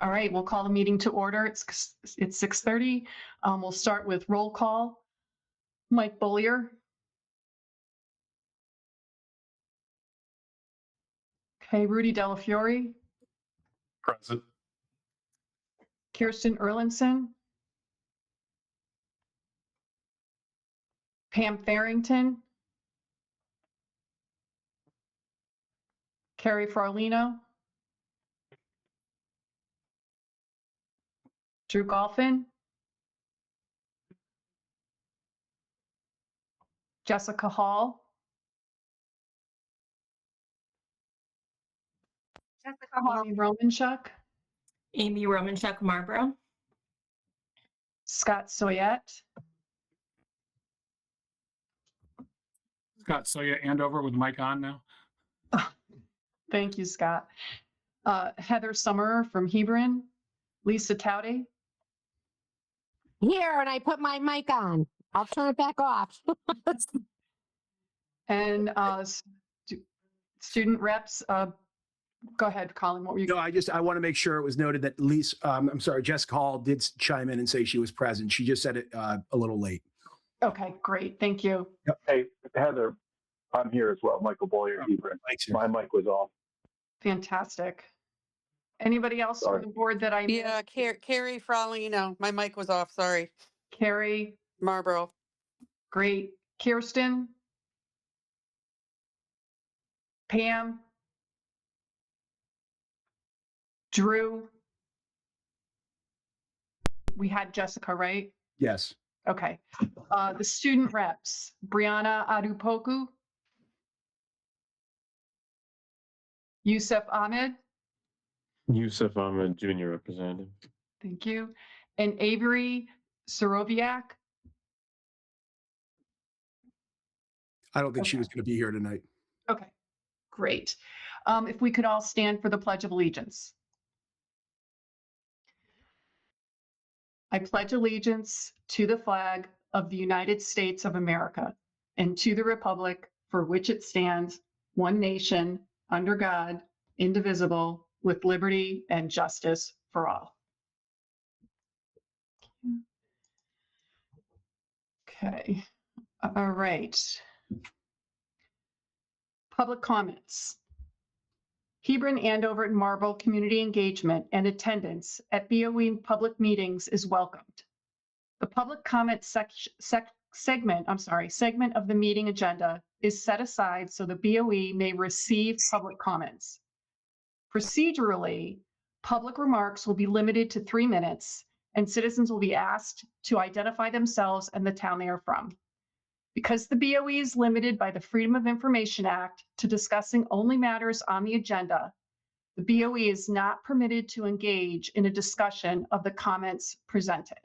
All right, we'll call the meeting to order. It's 6:30. We'll start with roll call. Mike Bollier. Okay, Rudy Delafiore. Present. Kirsten Erlinson. Pam Farrington. Carrie Farlino. Drew Golphin. Jessica Hall. Jessica Hall. Amy Romanchuk. Amy Romanchuk Marlborough. Scott Soyette. Scott Soya Andover with mic on now. Thank you, Scott. Heather Summerer from Hebron. Lisa Taude. Here, and I put my mic on. I'll turn it back off. And student reps. Go ahead, Colin. What were you? No, I want to make sure it was noted that Jessica Hall did chime in and say she was present. She just said it a little late. Okay, great. Thank you. Yep. Hey, Heather, I'm here as well. Michael Boyer, Hebron. My mic was off. Fantastic. Anybody else Sorry. on the board that I missed? Yeah, Carrie Fralino. My mic was off. Sorry. Carrie, Marlborough. great. Kirsten, Pam, Drew. We had Jessica, right? Yes. Okay. The student reps, Brianna Adupoku, Yusuf Ahmed. Yusuf Ahmed, junior representative. Thank you. And Avery Soroviak. I don't think she was going to be here tonight. Okay, great. If we could all stand for the Pledge of Allegiance. I pledge allegiance to the flag of the United States of America and to the republic for which it stands, one nation, under God, indivisible, with liberty and justice for all. Okay, all right. Public comments. Hebron, Andover, and Marlborough community engagement and attendance at BOE public meetings is welcomed. The public comment segment of the meeting agenda is set aside so the BOE may receive public comments. Procedurally, public remarks will be limited to 3 minutes, and citizens will be asked to identify themselves and the town they are from. Because the BOE is limited by the Freedom of Information Act to discussing only matters on the agenda, the BOE is not permitted to engage in a discussion of the comments presented.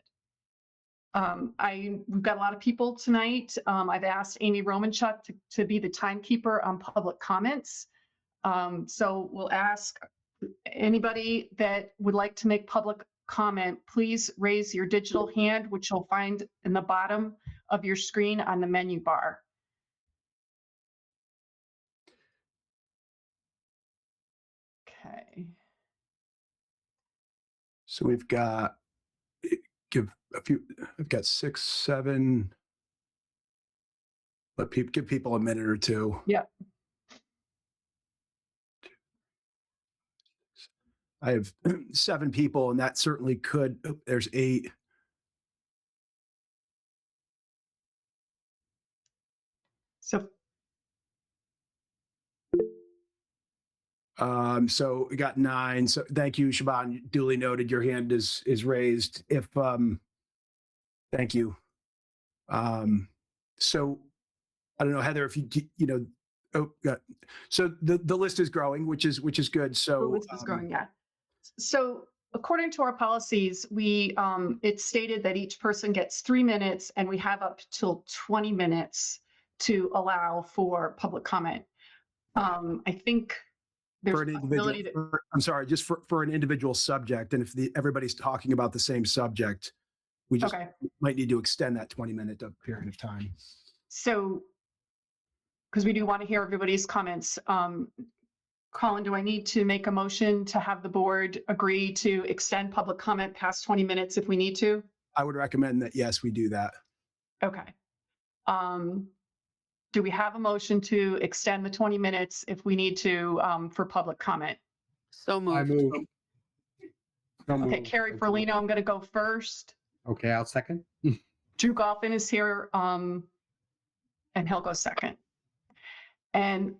We've got a lot of people tonight. I've asked Amy Romanchuk to be the timekeeper on public comments. So we'll ask anybody that would like to make public comment, please raise your digital hand, which you'll find in the bottom of your screen on the menu bar. Okay. So we've got, I've got 6, 7. Give people a minute or two. Yep. I have 7 people, and that certainly could, there's 8. So we got 9. So thank you, Shaban. Duly noted. Your hand is raised. Thank you. So I don't know, Heather, if so the list is growing, which is good. So the list is growing, yeah. So according to our policies, it's stated that each person gets 3 minutes, and we have up till 20 minutes to allow for public comment. I think there's for an individual, I'm sorry, just for an individual subject, and if everybody's talking about the same subject, we just might need to extend that 20-minute period of time. So, because we do want to hear everybody's comments, Colin, do I need to make a motion to have the board agree to extend public comment past 20 minutes if we need to? I would recommend that, yes, we do that. Okay. Do we have a motion to extend the 20 minutes if we need to for public comment? So moved. Okay, Carrie Ferlino, I'm going to go first. Okay, I'll second. Drew Golphin is here, and he'll go second. And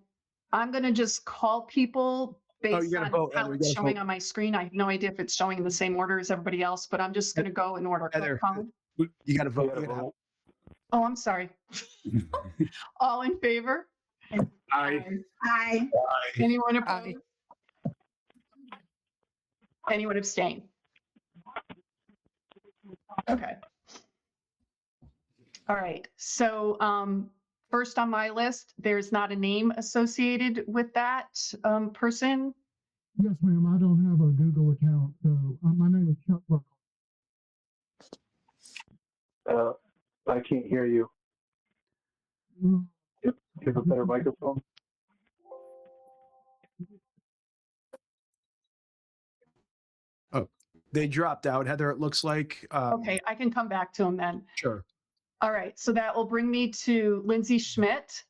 I'm going to just call people based gotta on vote, how Heather, you it's gotta showing vote. on my screen. I have no idea if it's showing in the same order as everybody else, but I'm just going to go in order. Heather. Colin? You got to You vote. gotta vote. Oh, I'm sorry. All in favor? Aye. Aye. Anyone Aye. opposed? Anyone abstain? Okay. All right, so first on my list, there's not a name associated with that person. Yes, ma'am. I don't have a Google account, so my name is Chuck Buckle. I can't hear you. Mm, You have a better microphone? They dropped out, Heather, it looks like. Okay, I can come back to him then. Sure. All right, so that will bring me to Lindsay Schmidt.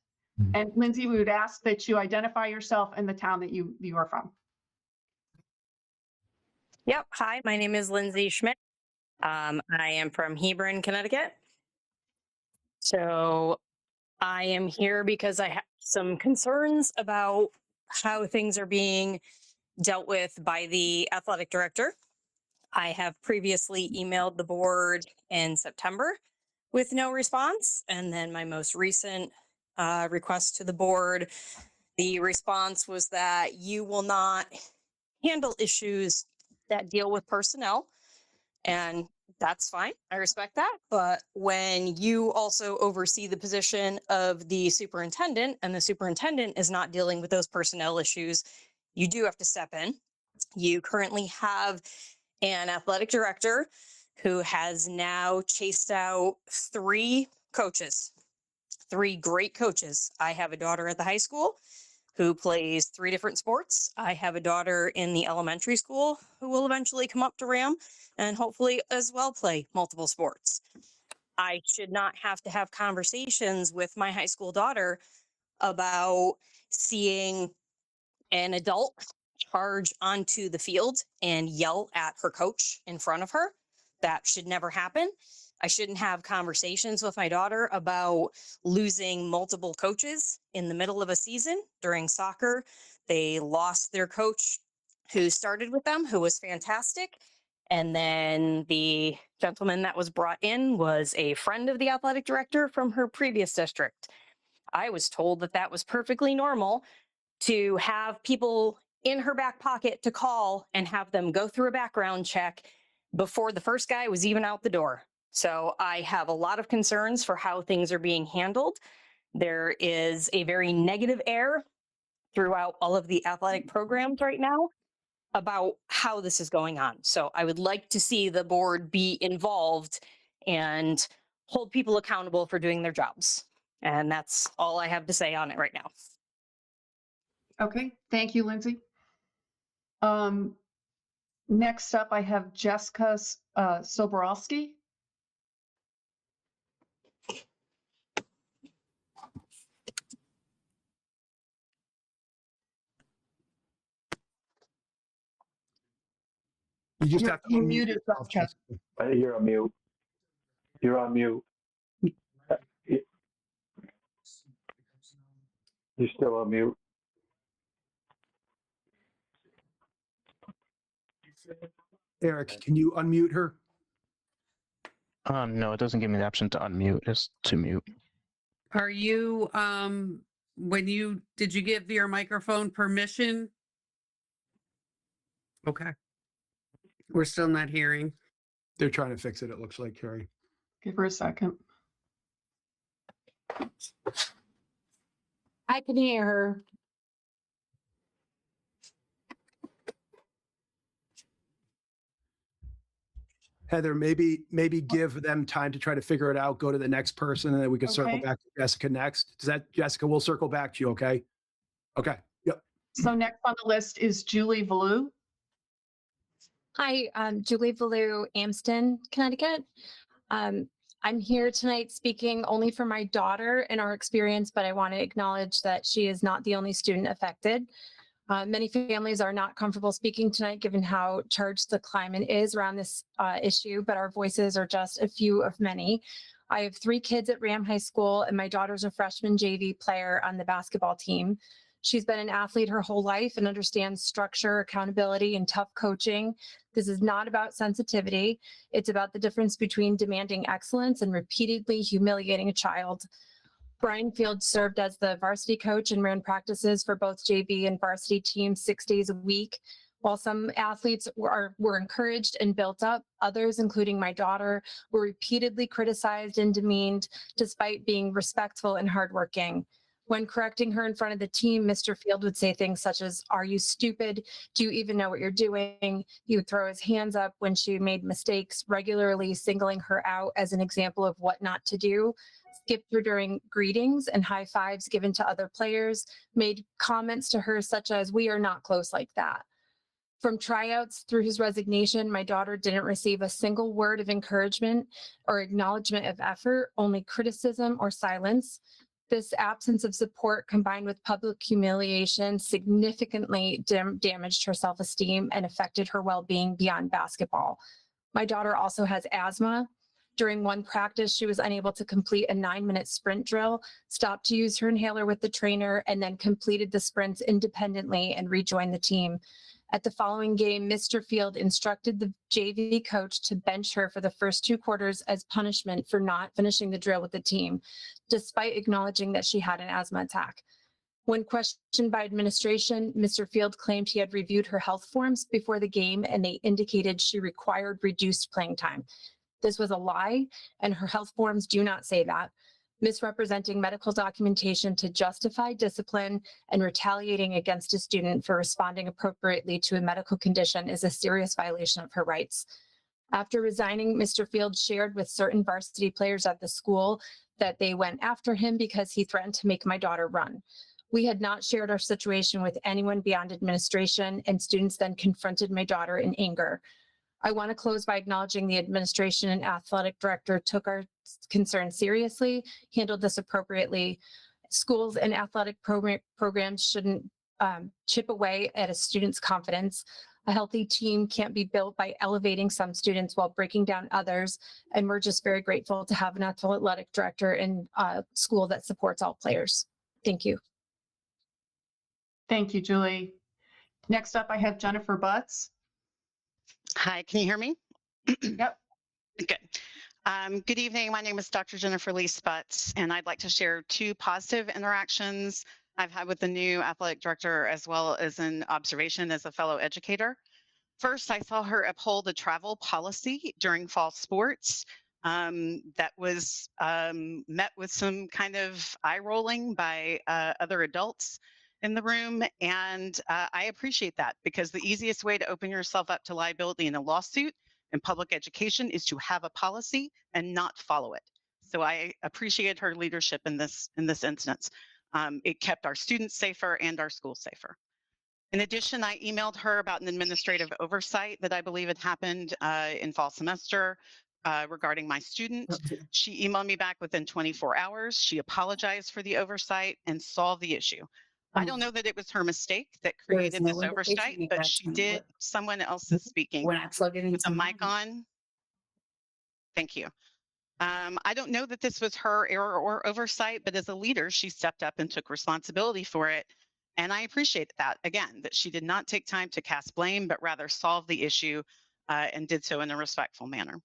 And Lindsay, we would ask that you identify yourself and the town that you are from. Yep. Hi, my name is Lindsay Schmidt. I am from Hebron, Connecticut. So I am here because I have some concerns about how things are being dealt with by the athletic director. I have previously emailed the board in September with no response. And then my most recent request to the board, the response was that you will not handle issues that deal with personnel. And that's fine. I respect that. But when you also oversee the position of the superintendent and the superintendent is not dealing with those personnel issues, you do have to step in. You currently have an athletic director who has now chased out 3 coaches, 3 great coaches. I have a daughter at the high school who plays 3 different sports. I have a daughter in the elementary school who will eventually come up to RHAM and hopefully as well play multiple sports. I should not have to have conversations with my high school daughter about seeing an adult charge onto the field and yell at her coach in front of her. That should never happen. I shouldn't have conversations with my daughter about losing multiple coaches in the middle of a season. During soccer, they lost their coach who started with them, who was fantastic. And then the gentleman that was brought in was a friend of the athletic director from her previous district. I was told that that was perfectly normal to have people in her back pocket to call and have them go through a background check before the first guy was even out the door. So I have a lot of concerns for how things are being handled. There is a very negative air throughout all of the athletic programs right now about how this is going on. So I would like to see the board be involved and hold people accountable for doing their jobs. And that's all I have to say on it right now. Okay, thank you, Lindsay. Next up, I have Jessica Soborowski. You just have to You're unmute muted, yourself, Jessica. Jessica. You're on mute. You're on mute. You're still on mute. Eric, can you unmute her? No, it doesn't give me the option to unmute, just to mute. Are you, did you give your microphone permission? Okay. We're still not hearing. They're trying to fix it, it looks like, Carrie. Give her a second. I can hear her. Heather, maybe give them time to try to figure it out, go to the next person, and then we can circle Okay. back to Jessica next. Does that, Jessica, we'll circle back to you, okay? Okay, yep. So next on the list is Julie Valou. Hi, Julie Valou, Amston, Connecticut. I'm here tonight speaking only for my daughter and our experience, but I want to acknowledge that she is not the only student affected. Many families are not comfortable speaking tonight given how charged the climate is around this issue, but our voices are just a few of many. I have 3 kids at RHAM High School, and my daughter's a freshman JV player on the basketball team. She's been an athlete her whole life and understands structure, accountability, and tough coaching. This is not about sensitivity. It's about the difference between demanding excellence and repeatedly humiliating a child. Brian Field served as the varsity coach and ran practices for both JV and varsity teams 6 days a week. While some athletes were encouraged and built up, others, including my daughter, were repeatedly criticized and demeaned despite being respectful and hardworking. When correcting her in front of the team, Mr. Field would say things such as, "Are you stupid? Do you even know what you're doing?" He would throw his hands up when she made mistakes, regularly singling her out as an example of what not to do. Skipped her during greetings and high fives given to other players, made comments to her such as, "We are not close like that." From tryouts through his resignation, my daughter didn't receive a single word of encouragement or acknowledgement of effort, only criticism or silence. This absence of support combined with public humiliation significantly damaged her self-esteem and affected her well-being beyond basketball. My daughter also has asthma. During one practice, she was unable to complete a 9-minute sprint drill, stopped to use her inhaler with the trainer, and then completed the sprints independently and rejoined the team. At the following game, Mr. Field instructed the JV coach to bench her for the first 2 quarters as punishment for not finishing the drill with the team, despite acknowledging that she had an asthma attack. When questioned by administration, Mr. Field claimed he had reviewed her health forms before the game and they indicated she required reduced playing time. This was a lie, and her health forms do not say that. Misrepresenting medical documentation to justify discipline and retaliating against a student for responding appropriately to a medical condition is a serious violation of her rights. After resigning, Mr. Field shared with certain varsity players at the school that they went after him because he threatened to make my daughter run. We had not shared our situation with anyone beyond administration, and students then confronted my daughter in anger. I want to close by acknowledging the administration and athletic director took our concern seriously, handled this appropriately. Schools and athletic programs shouldn't chip away at a student's confidence. A healthy team can't be built by elevating some students while breaking down others. And we're just very grateful to have an athletic director in a school that supports all players. Thank you. Thank you, Julie. Next up, I have Jennifer Butts. Hi, can you hear me? Yep. Good. Good evening. My name is Dr. Jennifer Lee Sputz, and I'd like to share 2 positive interactions I've had with the new athletic director, as well as an observation as a fellow educator. First, I saw her uphold a travel policy during fall sports that was met with some kind of eye rolling by other adults in the room. And I appreciate that, because the easiest way to open yourself up to liability in a lawsuit in public education is to have a policy and not follow it. So I appreciate her leadership in this instance. It kept our students safer and our schools safer. In addition, I emailed her about an administrative oversight that I believe had happened in fall semester regarding my student. She emailed me back within 24 hours. She apologized for the oversight and solved the issue. I don't know that it was her mistake that created this oversight, but she did. Someone else is speaking. When I plug it With into the mic on. Thank you. I don't know that this was her error or oversight, but as a leader, she stepped up and took responsibility for it. And I appreciate that, again, that she did not take time to cast blame, but rather solve the issue and did so in a respectful manner.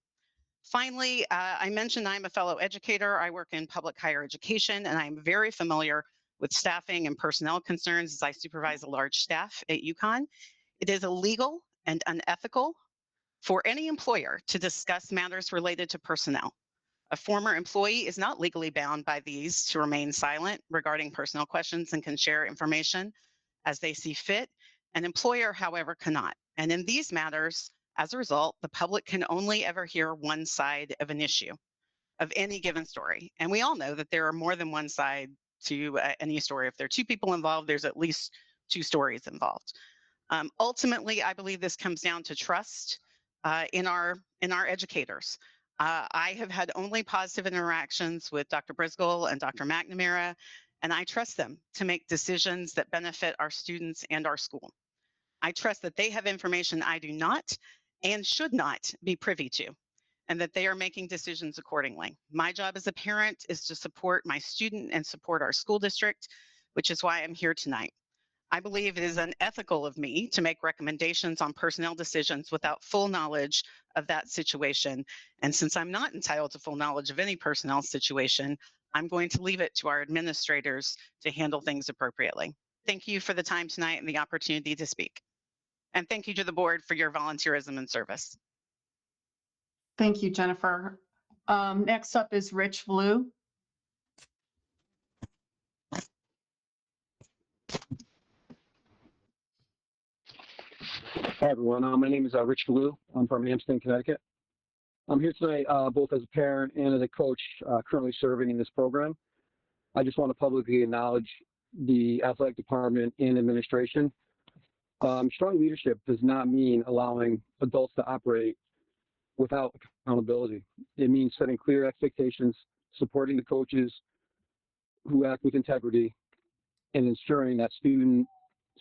Finally, I mentioned I'm a fellow educator. I work in public higher education, and I'm very familiar with staffing and personnel concerns as I supervise a large staff at UConn. It is illegal and unethical for any employer to discuss matters related to personnel. A former employee is not legally bound by these to remain silent regarding personnel questions and can share information as they see fit. An employer, however, cannot. And in these matters, as a result, the public can only ever hear one side of an issue of any given story. And we all know that there are more than one side to any story. If there are 2 people involved, there's at least two stories involved. Ultimately, I believe this comes down to trust in our educators. I have had only positive interactions with Dr. Briscoe and Dr. McNamara, and I trust them to make decisions that benefit our students and our school. I trust that they have information I do not and should not be privy to, and that they are making decisions accordingly. My job as a parent is to support my student and support our school district, which is why I'm here tonight. I believe it is unethical of me to make recommendations on personnel decisions without full knowledge of that situation. And since I'm not entitled to full knowledge of any personnel situation, I'm going to leave it to our administrators to handle things appropriately. Thank you for the time tonight and the opportunity to speak. And thank you to the board for your volunteerism and service. Thank you, Jennifer. Next up is Rich Blue. Hi, everyone. My name is Rich Blue. I'm from Hampstead, Connecticut. I'm here tonight both as a parent and as a coach currently serving in this program. I just want to publicly acknowledge the athletic department and administration. Strong leadership does not mean allowing adults to operate without accountability. It means setting clear expectations, supporting the coaches who act with integrity, and ensuring that student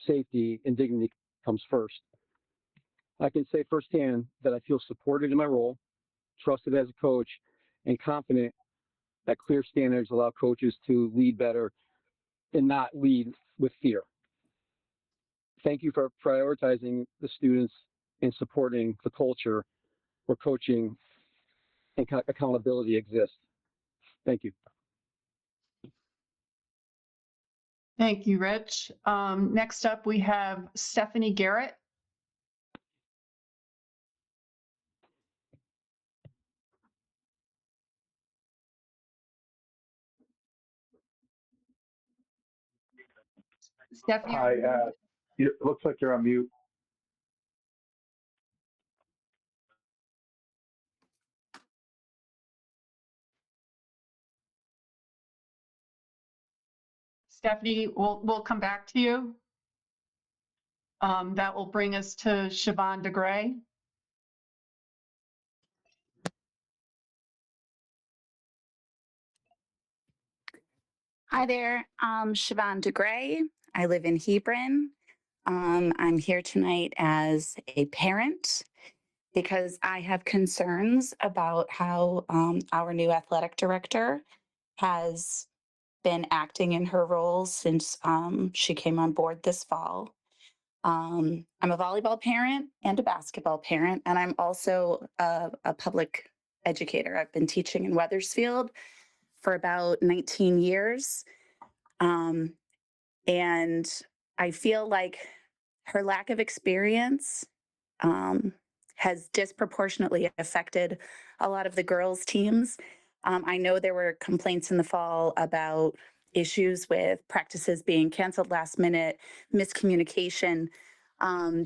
safety and dignity comes first. I can say firsthand that I feel supported in my role, trusted as a coach, and confident that clear standards allow coaches to lead better and not lead with fear. Thank you for prioritizing the students and supporting the culture where coaching and accountability exist. Thank you. Thank you, Rich. Next up, we have Stephanie Garrett. Stephanie. Hi, it looks like you're on mute. Stephanie, we'll come back to you. That will bring us to Siobhan DeGray. Hi there. I'm Siobhan DeGray. I live in Hebron. I'm here tonight as a parent because I have concerns about how our new athletic director has been acting in her role since she came on board this fall. I'm a volleyball parent and a basketball parent, and I'm also a public educator. I've been teaching in Wethersfield for about 19 years. And I feel like her lack of experience has disproportionately affected a lot of the girls' teams. I know there were complaints in the fall about issues with practices being canceled last minute, miscommunication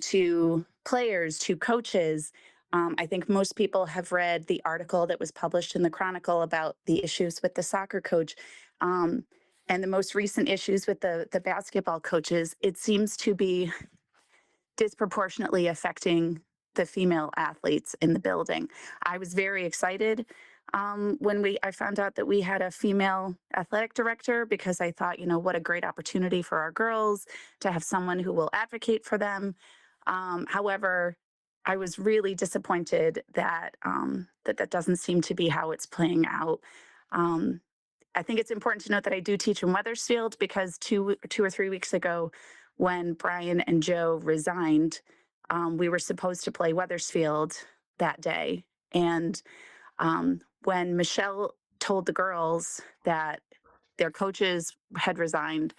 to players, to coaches. I think most people have read the article that was published in the Chronicle about the issues with the soccer coach. And the most recent issues with the basketball coaches, it seems to be disproportionately affecting the female athletes in the building. I was very excited when I found out that we had a female athletic director, because I thought, what a great opportunity for our girls to have someone who will advocate for them. However, I was really disappointed that that doesn't seem to be how it's playing out. I think it's important to note that I do teach in Wethersfield, because two or 3 weeks ago, when Brian and Joe resigned, we were supposed to play Wethersfield that day. And when Michelle told the girls that their coaches had resigned,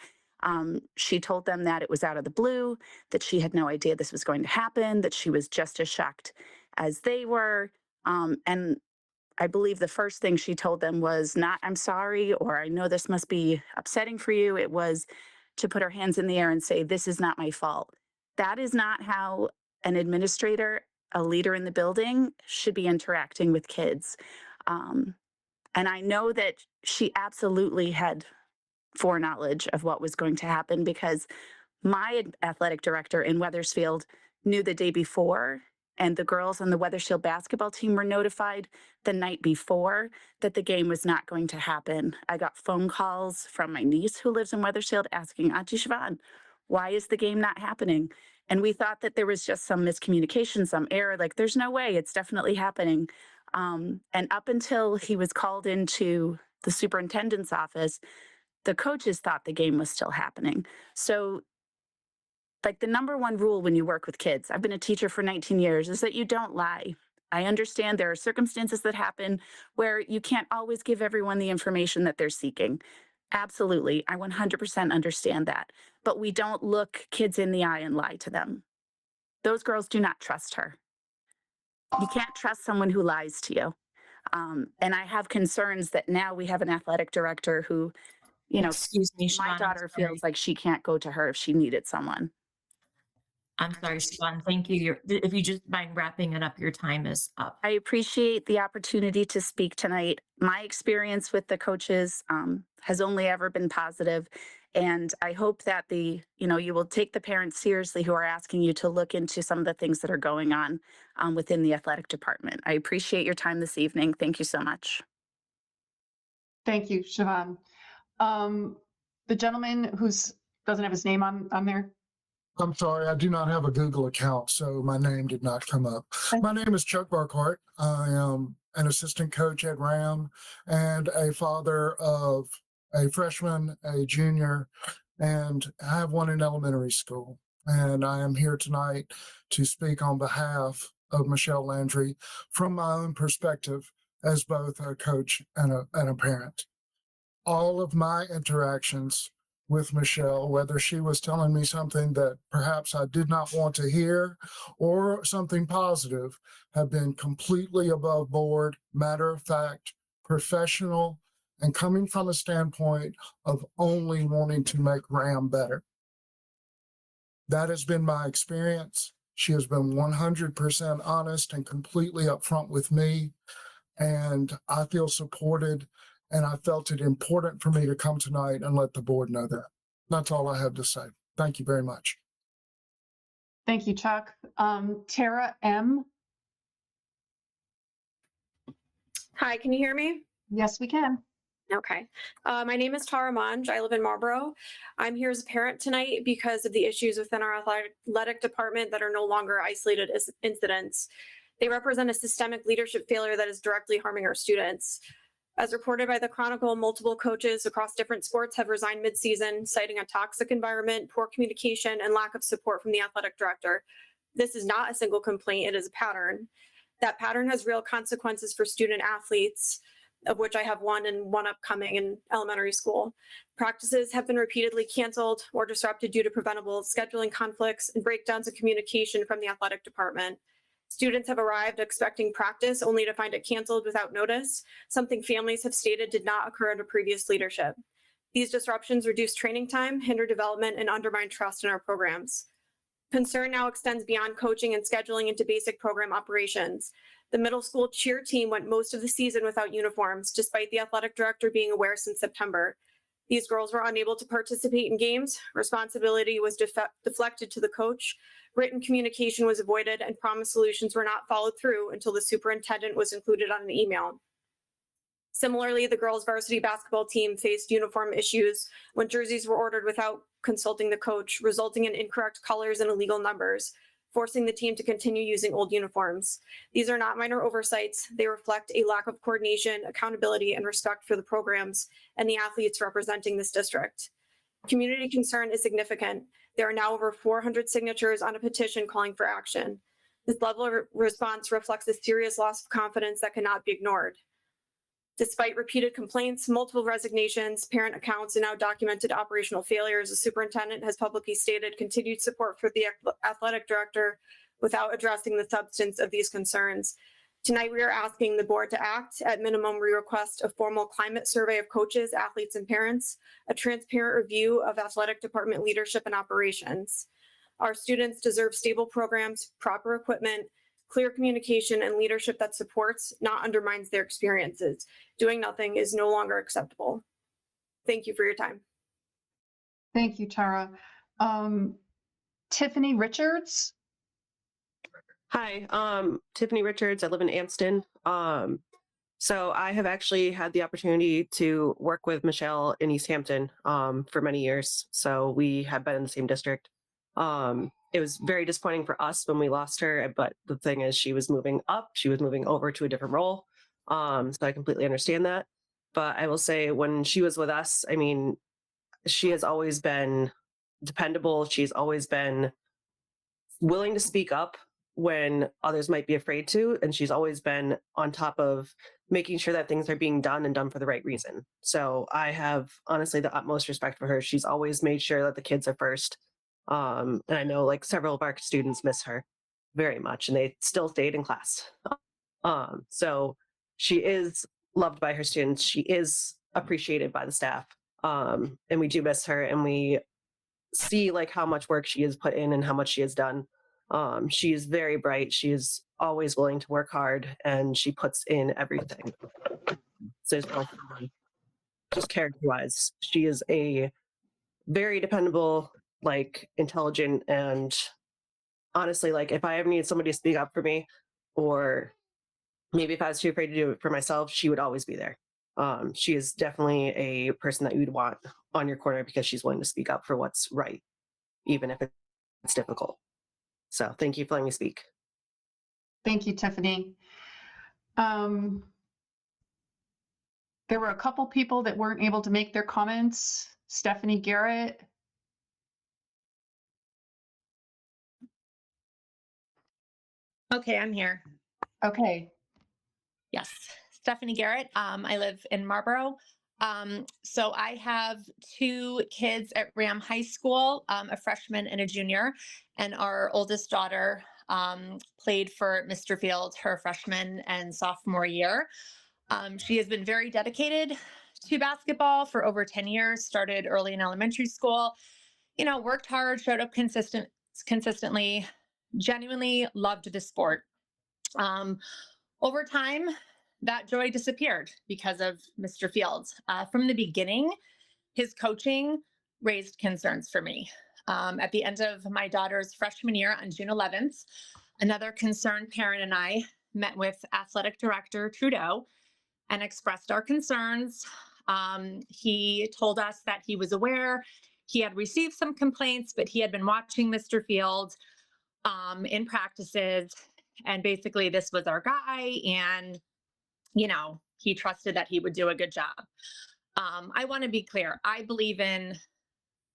she told them that it was out of the blue, that she had no idea this was going to happen, that she was just as shocked as they were. And I believe the first thing she told them was not, "I'm sorry," or "I know this must be upsetting for you." It was to put her hands in the air and say, "This is not my fault." That is not how an administrator, a leader in the building, should be interacting with kids. And I know that she absolutely had foreknowledge of what was going to happen, because My athletic director in Wethersfield knew the day before, and the girls on the Wethersfield basketball team were notified the night before that the game was not going to happen. I got phone calls from my niece who lives in Wethersfield asking, Auntie Siobhan, why is the game not happening? And we thought that there was just some miscommunication, some error, like there's no way, it's definitely happening. And up until he was called into the superintendent's office, the coaches thought the game was still happening. So like the number one rule when you work with kids, I've been a teacher for 19 years, is that you don't lie. I understand there are circumstances that happen where you can't always give everyone the information that they're seeking. Absolutely. I 100% understand that. But we don't look kids in the eye and lie to them. Those girls do not trust her. You can't trust someone who lies to you. And I have concerns that now we have an athletic director who, you know, Excuse me, Siobhan, my I'm daughter sorry. feels like she can't go to her if she needed someone. I'm sorry, Siobhan. Thank you. If you just mind wrapping it up, your time is up. I appreciate the opportunity to speak tonight. My experience with the coaches has only ever been positive, and I hope that you will take the parents seriously who are asking you to look into some of the things that are going on within the athletic department. I appreciate your time this evening. Thank you so much. Thank you, Siobhan. The gentleman who's doesn't have his name on there. I'm sorry, I do not have a Google account, so my name did not come up. My name is Chuck Barkhart. I am an assistant coach at RHAM and a father of a freshman, a junior, and I have one in elementary school. And I am here tonight to speak on behalf of Michelle Landry from my own perspective as both a coach and a parent. All of my interactions with Michelle, whether she was telling me something that perhaps I did not want to hear or something positive, have been completely above board, matter of fact, professional, and coming from a standpoint of only wanting to make RHAM better. That has been my experience. She has been 100% honest and completely upfront with me, and I feel supported. And I felt it important for me to come tonight and let the board know that. That's all I have to say. Thank you very much. Thank you, Chuck. Tara M. Hi, can you hear me? Yes, we can. Okay. My name is Tara Monge. I live in Marlboro. I'm here as a parent tonight because of the issues within our athletic department that are no longer isolated incidents. They represent a systemic leadership failure that is directly harming our students. As reported by the Chronicle, multiple coaches across different sports have resigned mid-season, citing a toxic environment, poor communication, and lack of support from the athletic director. This is not a single complaint, it is a pattern. That pattern has real consequences for student athletes, of which I have one and one upcoming in elementary school. Practices have been repeatedly canceled or disrupted due to preventable scheduling conflicts and breakdowns of communication from the athletic department. Students have arrived expecting practice only to find it canceled without notice, something families have stated did not occur under previous leadership. These disruptions reduce training time, hinder development, and undermine trust in our programs. Concern now extends beyond coaching and scheduling into basic program operations. The middle school cheer team went most of the season without uniforms, despite the athletic director being aware since September. These girls were unable to participate in games, responsibility was deflected to the coach, written communication was avoided, and promised solutions were not followed through until the superintendent was included on an email. Similarly, the girls' varsity basketball team faced uniform issues when jerseys were ordered without consulting the coach, resulting in incorrect colors and illegal numbers, forcing the team to continue using old uniforms. These are not minor oversights. They reflect a lack of coordination, accountability, and respect for the programs and the athletes representing this district. Community concern is significant. There are now over 400 signatures on a petition calling for action. This level of response reflects a serious loss of confidence that cannot be ignored. Despite repeated complaints, multiple resignations, parent accounts, and now documented operational failures, the superintendent has publicly stated continued support for the athletic director without addressing the substance of these concerns. Tonight, we are asking the board to act. At minimum, we request a formal climate survey of coaches, athletes, and parents, a transparent review of athletic department leadership and operations. Our students deserve stable programs, proper equipment, clear communication, and leadership that supports, not undermines their experiences. Doing nothing is no longer acceptable. Thank you for your time. Thank you, Tara. Tiffany Richards. Hi, Tiffany Richards. I live in Anston. So I have actually had the opportunity to work with Michelle in East Hampton for many years. So we have been in the same district. It was very disappointing for us when we lost her, but the thing is she was moving up, she was moving over to a different role. So I completely understand that. But I will say when she was with us, I mean, she has always been dependable. She's always been willing to speak up when others might be afraid to. And she's always been on top of making sure that things are being done and done for the right reason. So I have honestly the utmost respect for her. She's always made sure that the kids are first. And I know like several of our students miss her very much and they still stayed in class. So she is loved by her students. She is appreciated by the staff. And we do miss her and we see like how much work she has put in and how much she has done. She is very bright. She is always willing to work hard and she puts in everything. So just character-wise, she is a very dependable, like intelligent, and honestly, like if I ever needed somebody to speak up for me, or maybe if I was too afraid to do it for myself, she would always be there. She is definitely a person that you'd want on your corner because she's willing to speak up for what's right, even if it's difficult. So thank you for letting me speak. Thank you, Tiffany. There were a couple people that weren't able to make their comments. Stephanie Garrett. Okay, I'm here. Okay. Yes, Stephanie Garrett. I live in Marlboro. So I have two kids at RHAM High School, a freshman and a junior, and our oldest daughter played for Mr. Field her freshman and sophomore year. She has been very dedicated to basketball for over 10 years, started early in elementary school, worked hard, showed up consistently, genuinely loved the sport. Over time, that joy disappeared because of Mr. Fields. From the beginning, his coaching raised concerns for me. At the end of my daughter's freshman year on June 11th, another concerned parent and I met with Athletic Director Trudeau and expressed our concerns. He told us that he was aware he had received some complaints, but he had been watching Mr. Fields in practices, and basically this was our guy, and he trusted that he would do a good job. I want to be clear. I believe in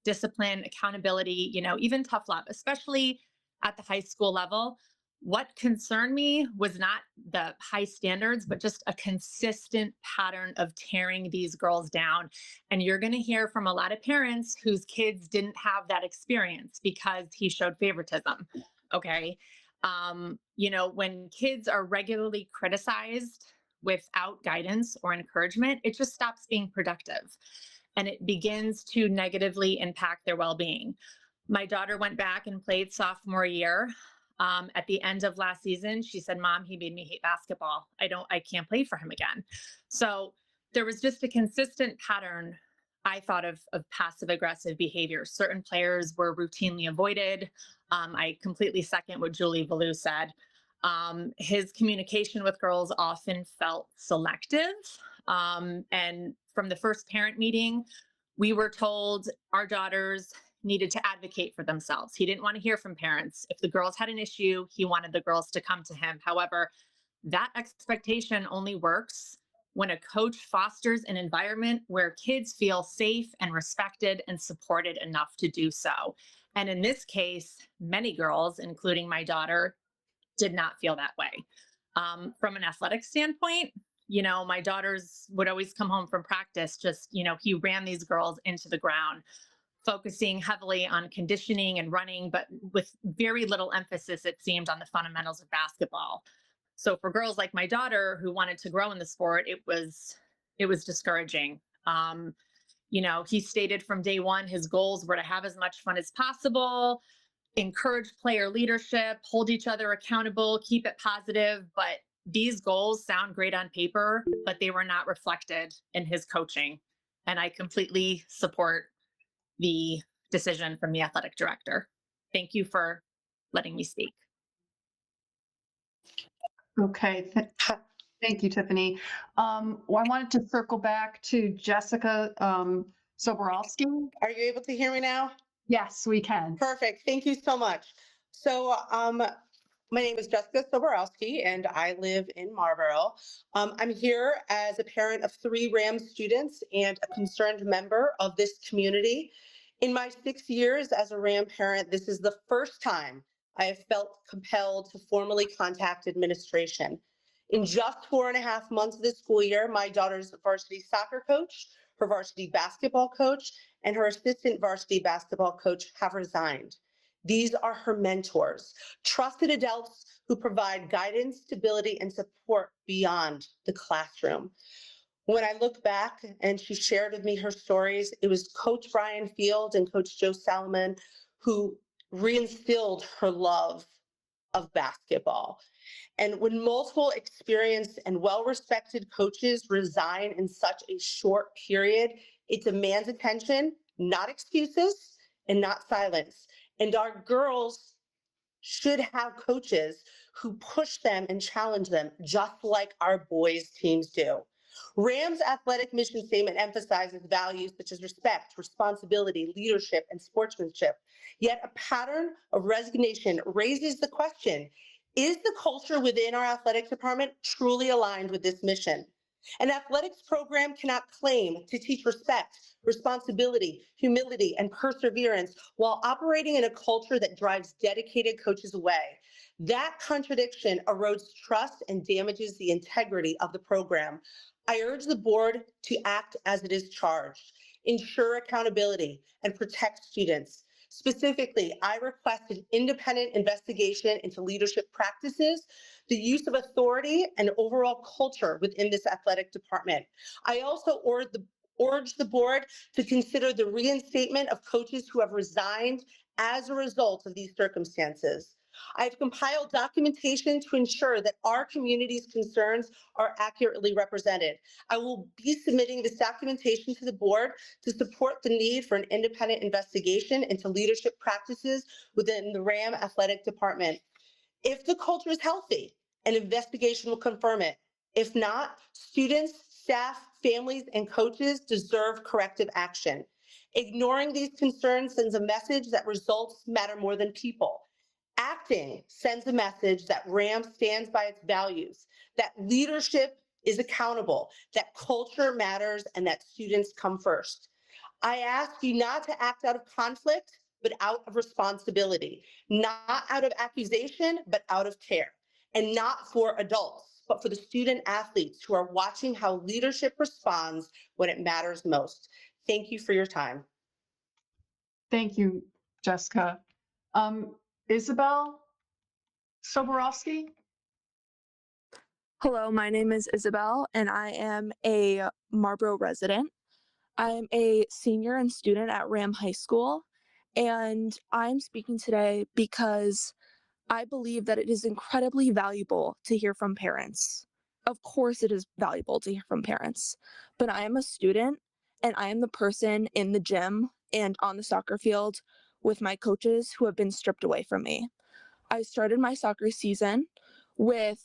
discipline, accountability, even tough love, especially at the high school level. What concerned me was not the high standards, but just a consistent pattern of tearing these girls down. And you're going to hear from a lot of parents whose kids didn't have that experience because he showed favoritism. Okay. When kids are regularly criticized without guidance or encouragement, it just stops being productive and it begins to negatively impact their well-being. My daughter went back and played sophomore year. At the end of last season, she said, "Mom, he made me hate basketball. I can't play for him again." So there was just a consistent pattern, I thought, of passive aggressive behavior. Certain players were routinely avoided. I completely second what Julie Valou said. His communication with girls often felt selective. And from the first parent meeting, we were told our daughters needed to advocate for themselves. He didn't want to hear from parents. If the girls had an issue, he wanted the girls to come to him. However, that expectation only works when a coach fosters an environment where kids feel safe and respected and supported enough to do so. And in this case, many girls, including my daughter, did not feel that way. From an athletic standpoint, my daughters would always come home from practice, he ran these girls into the ground, focusing heavily on conditioning and running, but with very little emphasis, it seemed, on the fundamentals of basketball. So for girls like my daughter who wanted to grow in the sport, it was discouraging. He stated from day one, his goals were to have as much fun as possible, encourage player leadership, hold each other accountable, keep it positive. But these goals sound great on paper, but they were not reflected in his coaching. And I completely support the decision from the athletic director. Thank you for letting me speak. Okay, thank you, Tiffany. Well, I wanted to circle back to Jessica Soborowski. Are you able to hear me now? Yes, we can. Perfect. Thank you so much. So, my name is Jessica Soborowski, and I live in Marlboro. I'm here as a parent of 3 RAM students and a concerned member of this community. In my 6 years as a RAM parent, this is the first time I have felt compelled to formally contact administration. In just 4.5 months of this school year, my daughter's varsity soccer coach, her varsity basketball coach, and her assistant varsity basketball coach have resigned. These are her mentors, trusted adults who provide guidance, stability, and support beyond the classroom. When I look back and she shared with me her stories, it was Coach Brian Field and Coach Joe Salomon who reinstilled her love of basketball. And when multiple experienced and well-respected coaches resign in such a short period, it demands attention, not excuses, and not silence. And our girls should have coaches who push them and challenge them, just like our boys' teams do. RAM's athletic mission statement emphasizes values such as respect, responsibility, leadership, and sportsmanship. Yet a pattern of resignation raises the question, is the culture within our athletics department truly aligned with this mission? An athletics program cannot claim to teach respect, responsibility, humility, and perseverance while operating in a culture that drives dedicated coaches away. That contradiction erodes trust and damages the integrity of the program. I urge the board to act as it is charged, ensure accountability, and protect students. Specifically, I request an independent investigation into leadership practices, the use of authority, and overall culture within this athletic department. I also urge the board to consider the reinstatement of coaches who have resigned as a result of these circumstances. I've compiled documentation to ensure that our community's concerns are accurately represented. I will be submitting this documentation to the board to support the need for an independent investigation into leadership practices within the RAM athletic department. If the culture is healthy, an investigation will confirm it. If not, students, staff, families, and coaches deserve corrective action. Ignoring these concerns sends a message that results matter more than people. Acting sends a message that RAM stands by its values, that leadership is accountable, that culture matters, and that students come first. I ask you not to act out of conflict, but out of responsibility, not out of accusation, but out of care, and not for adults, but for the student athletes who are watching how leadership responds when it matters most. Thank you for your time. Thank you, Jessica. Isabel Soborowski? Hello, my name is Isabel, and I am a Marlboro resident. I am a senior and student at RHAM High School, and I'm speaking today because I believe that it is incredibly valuable to hear from parents. Of course, it is valuable to hear from parents, but I am a student, and I am the person in the gym and on the soccer field with my coaches who have been stripped away from me. I started my soccer season with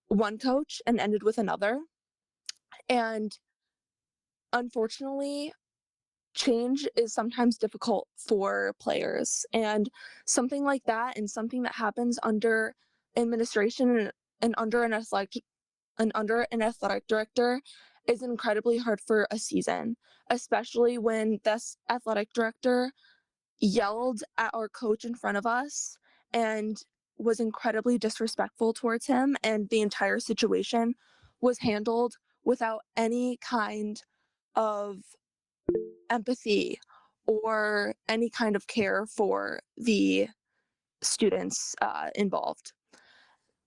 one coach and ended with another. And unfortunately, change is sometimes difficult for players. And something like that and something that happens under administration and under an athletic director is incredibly hard for a season, especially when this athletic director yelled at our coach in front of us and was incredibly disrespectful towards him, and the entire situation was handled without any kind of empathy or any kind of care for the students involved,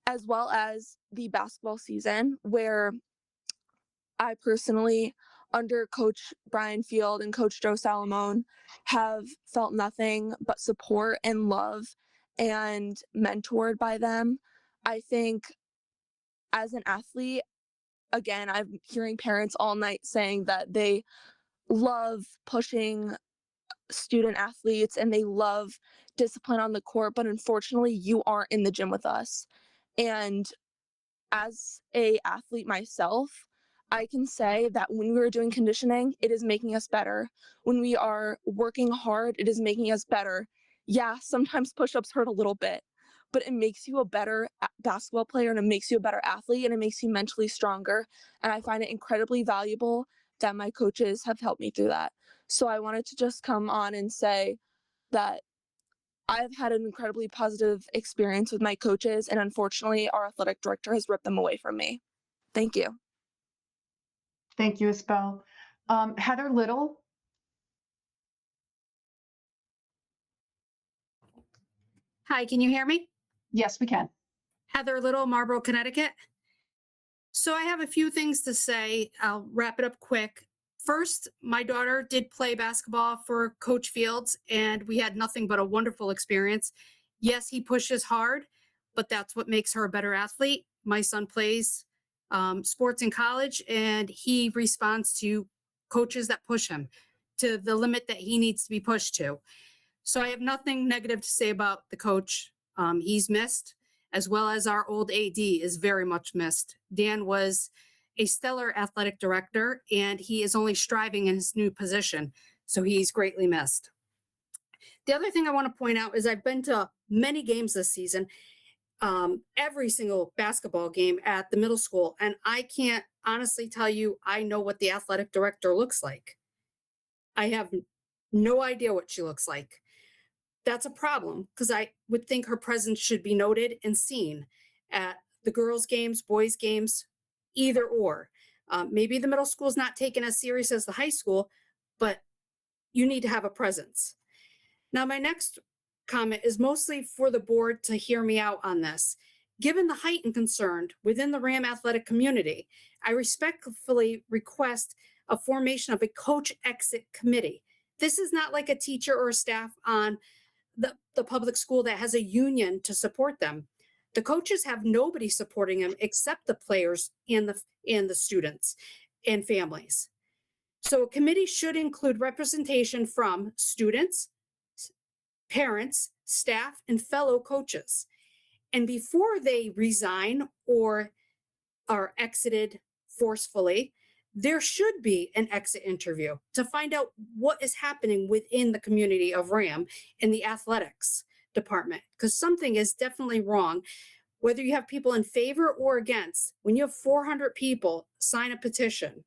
as well as the basketball season, where I personally, under Coach Brian Field and Coach Joe Salomon, have felt nothing but support and love and mentored by them. I think as an athlete, again, I'm hearing parents all night saying that they love pushing student athletes and they love discipline on the court, but unfortunately you aren't in the gym with us. And as a athlete myself, I can say that when we are doing conditioning, it is making us better. When we are working hard, it is making us better. Yeah, sometimes push-ups hurt a little bit, but it makes you a better basketball player and it makes you a better athlete and it makes you mentally stronger. And I find it incredibly valuable that my coaches have helped me through that. So I wanted to just come on and say that I've had an incredibly positive experience with my coaches, and unfortunately, our athletic director has ripped them away from me. Thank you. Thank you, Isabel. Heather Little. Hi, can you hear me? Yes, we can. Heather Little, Marlboro, Connecticut. So I have a few things to say. I'll wrap it up quick. First, my daughter did play basketball for Coach Fields, and we had nothing but a wonderful experience. Yes, he pushes hard, but that's what makes her a better athlete. My son plays sports in college, and he responds to coaches that push him to the limit that he needs to be pushed to. So I have nothing negative to say about the coach. He's missed, as well as our old AD is very much missed. Dan was a stellar athletic director, and he is only striving in his new position. So he's greatly missed. The other thing I want to point out is I've been to many games this season, every single basketball game at the middle school, and I can't honestly tell you I know what the athletic director looks like. I have no idea what she looks like. That's a problem because I would think her presence should be noted and seen at the girls' games, boys' games, either or. Maybe the middle school is not taken as serious as the high school, but you need to have a presence. Now, my next comment is mostly for the board to hear me out on this. Given the heightened concern within the RHAM athletic community, I respectfully request a formation of a coach exit committee. This is not like a teacher or a staff on the public school that has a union to support them. The coaches have nobody supporting them except the players and the students and families. So a committee should include representation from students, parents, staff, and fellow coaches. And before they resign or are exited forcefully, there should be an exit interview to find out what is happening within the community of RHAM in the athletics department, because something is definitely wrong. Whether you have people in favor or against, when you have 400 people sign a petition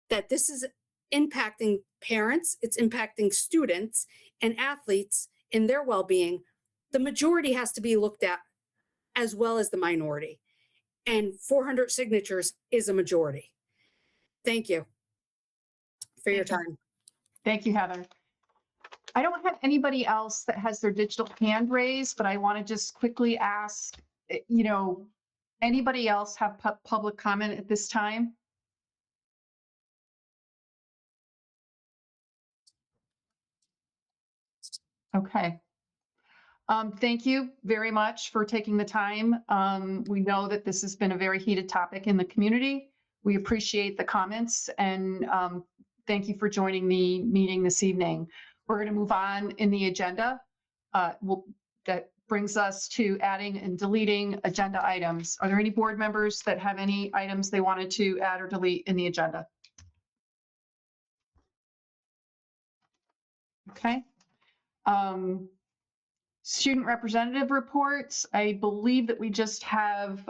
that this is impacting parents, it's impacting students and athletes in their well-being, the majority has to be looked at as well as the minority. And 400 signatures is a majority. Thank you for your time. Thank you, Heather. I don't have anybody else that has their digital hand raised, but I want to just quickly ask, anybody else have public comment at this time? Okay. Thank you very much for taking the time. We know that this has been a very heated topic in the community. We appreciate the comments and thank you for joining the meeting this evening. We're going to move on in the agenda. That brings us to adding and deleting agenda items. Are there any board members that have any items they wanted to add or delete in the agenda? Okay. Student representative reports. I believe that we just have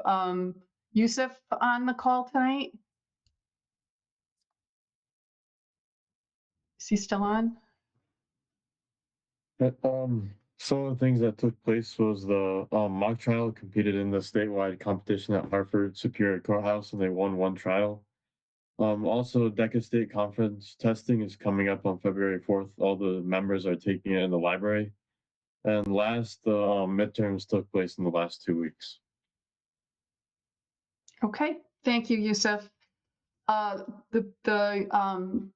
Yusuf on the call tonight. Is he still on? Some of the things that took place was the mock trial competed in the statewide competition at Hartford Superior Courthouse, and they won one trial. Also, DECA State Conference testing is coming up on February 4th. All the members are taking it in the library. And last, the midterms took place in the last 2 weeks. Okay, thank you, Yusuf. The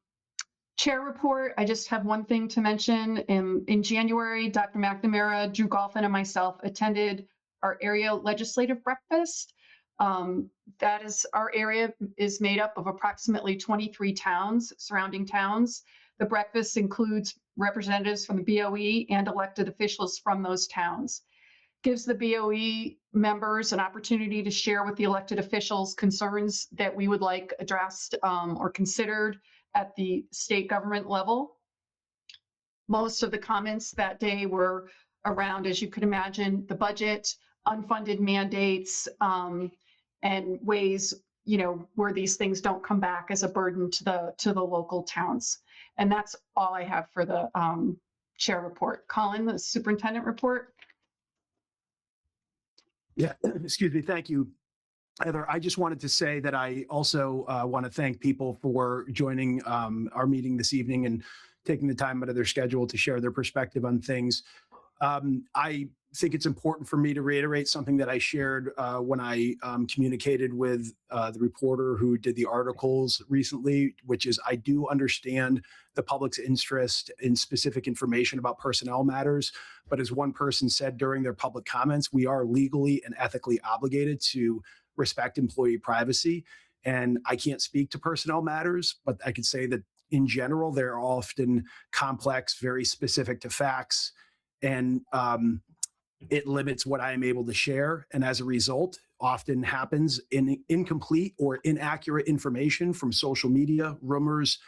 chair report, I just have one thing to mention. In January, Dr. McNamara, Drew Golphin, and myself attended our area legislative breakfast. Our area is made up of approximately 23 towns, surrounding towns. The breakfast includes representatives from the BOE and elected officials from those towns. Gives the BOE members an opportunity to share with the elected officials concerns that we would like addressed or considered at the state government level. Most of the comments that day were around, as you could imagine, the budget, unfunded mandates, and ways, where these things don't come back as a burden to the local towns. And that's all I have for the chair report. Colin, the superintendent report. Yeah, excuse me. Thank you, Heather. I just wanted to say that I also want to thank people for joining our meeting this evening and taking the time out of their schedule to share their perspective on things. I think it's important for me to reiterate something that I shared when I communicated with the reporter who did the articles recently, which is I do understand the public's interest in specific information about personnel matters. But as one person said during their public comments, we are legally and ethically obligated to respect employee privacy. And I can't speak to personnel matters, but I could say that in general, they're often complex, very specific to facts, and it limits what I am able to share. And as a result, often happens in incomplete or inaccurate information from social media, rumors,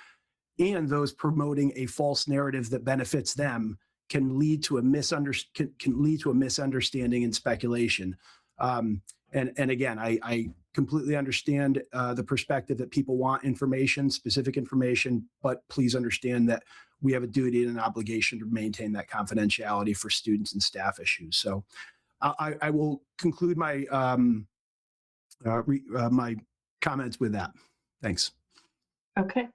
and those promoting a false narrative that benefits them can lead to a misunderstanding and speculation. And again, I completely understand the perspective that people want information, specific information, but please understand that we have a duty and an obligation to maintain that confidentiality for students and staff issues. So I will conclude my my comments with that. Thanks. Okay.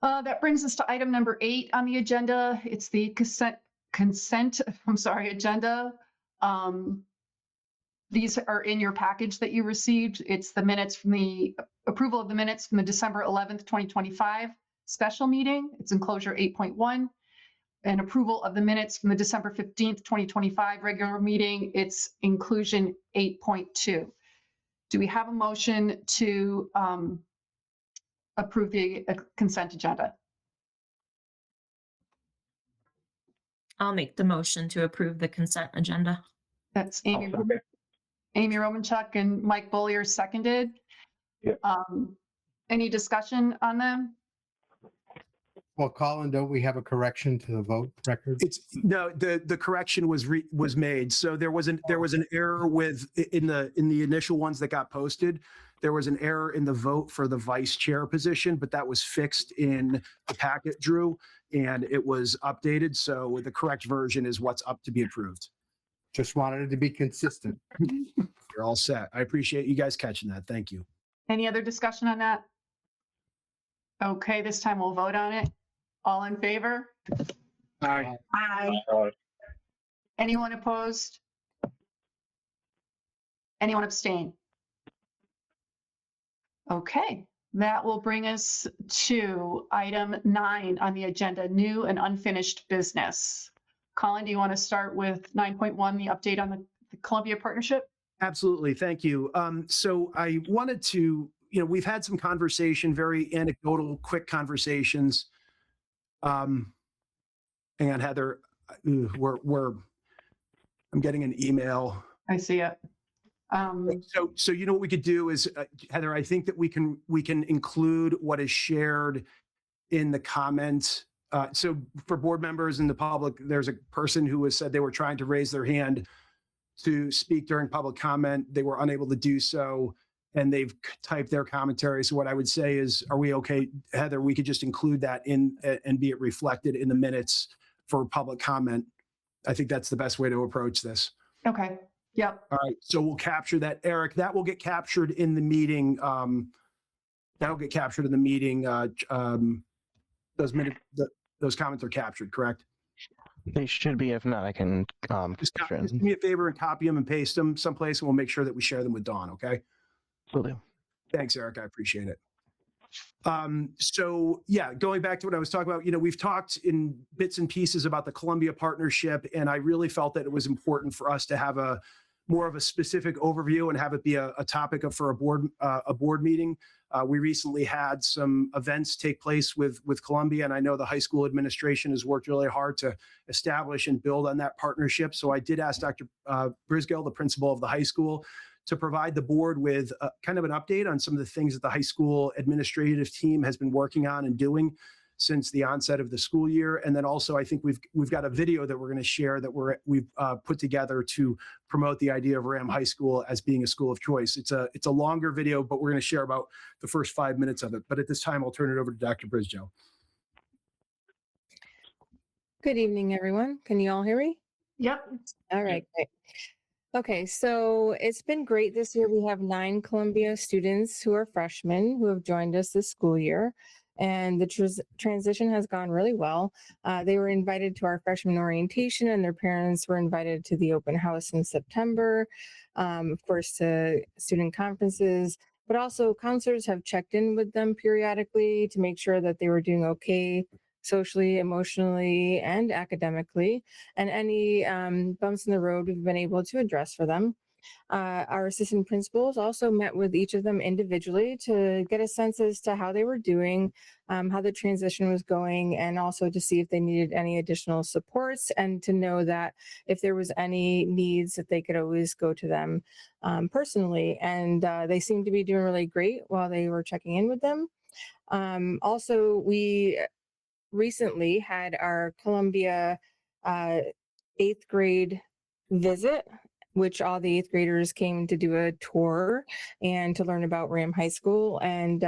That brings us to item number 8 on the agenda. It's the agenda. These are in your package that you received. It's the minutes from the approval of the minutes from the December 11th, 2025 special meeting. It's enclosure 8.1. And approval of the minutes from the December 15th, 2025 regular meeting. It's inclusion 8.2. Do we have a motion to approve the consent agenda? I'll make the motion to approve the consent agenda. That's Amy Romanchuk and Mike Bollier seconded. Yeah. Any discussion on them? Well, Colin, don't we have a correction to the vote record? No, the correction was made. So there was an error in the initial ones that got posted. There was an error in the vote for the vice chair position, but that was fixed in the packet, Drew, and it was updated. So the correct version is what's up to be approved. Just wanted it to be consistent. You're all set. I appreciate you guys catching that. Thank you. Any other discussion on that? Okay, this time we'll vote on it. All in favor? Aye. Aye. Anyone opposed? Anyone abstain? Okay, that will bring us to item 9 on the agenda, new and unfinished business. Colin, do you want to start with 9.1, the update on the Columbia partnership? Absolutely. Thank you. So I wanted to, we've had some conversation, very anecdotal, quick conversations. Hang on, Heather, I'm getting an email. I see it. So what we could do is, Heather, I think that we can include what is shared in the comments. So for board members and the public, there's a person who has said they were trying to raise their hand to speak during public comment. They were unable to do so, and they've typed their commentary. So what I would say is, are we okay, Heather? We could just include that in and be it reflected in the minutes for public comment. I think that's the best way to approach this. Okay. Yep. All right. So we'll capture that, Eric. That will get captured in the meeting. That'll get captured in the meeting. Those comments are captured, correct? They should be. If not, I can just do me a favor and copy them and paste them someplace, and we'll make sure that we share them with Dawn. Okay. Will do. Thanks, Eric. I appreciate it. So yeah, going back to what I was talking about, we've talked in bits and pieces about the Columbia partnership, and I really felt that it was important for us to have a more of a specific overview and have it be a topic for a board meeting. We recently had some events take place with Columbia, and I know the high school administration has worked really hard to establish and build on that partnership. So I did ask Dr. Brisgell, the principal of the high school, to provide the board with kind of an update on some of the things that the high school administrative team has been working on and doing since the onset of the school year. And then also, I think we've got a video that we're going to share that we've put together to promote the idea of RAM High School as being a school of choice. It's a longer video, but we're going to share about the first 5 minutes of it. But at this time, I'll turn it over to Dr. Brisgell. Good evening, everyone. Can you all hear me? Yep. All right, great. Okay, so it's been great this year. We have 9 Columbia students who are freshmen who have joined us this school year, and the transition has gone really well. They were invited to our freshman orientation, and their parents were invited to the open house in September, of course, to student conferences, but also counselors have checked in with them periodically to make sure that they were doing okay socially, emotionally, and academically, and any bumps in the road we've been able to address for them. Our assistant principals also met with each of them individually to get a sense as to how they were doing, how the transition was going, and also to see if they needed any additional supports, and to know that if there was any needs that they could always go to them personally. And they seemed to be doing really great while they were checking in with them. Also, we recently had our Columbia 8th grade visit, which all the 8th graders came to do a tour and to learn about RAM High School. And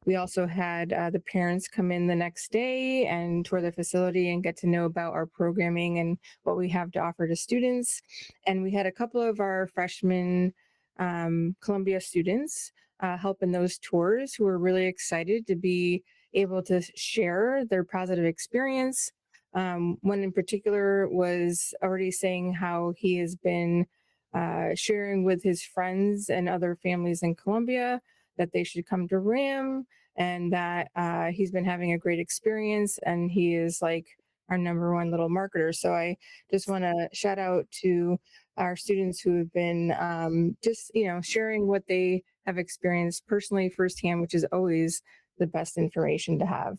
we also had the parents come in the next day and tour the facility and get to know about our programming and what we have to offer to students. And we had a couple of our freshman Columbia students help in those tours who were really excited to be able to share their positive experience. One in particular was already saying how he has been sharing with his friends and other families in Columbia that they should come to RAM, and that he's been having a great experience, and he is like our #1 little marketer. So I just want to shout out to our students who have been just, sharing what they have experienced personally firsthand, which is always the best information to have.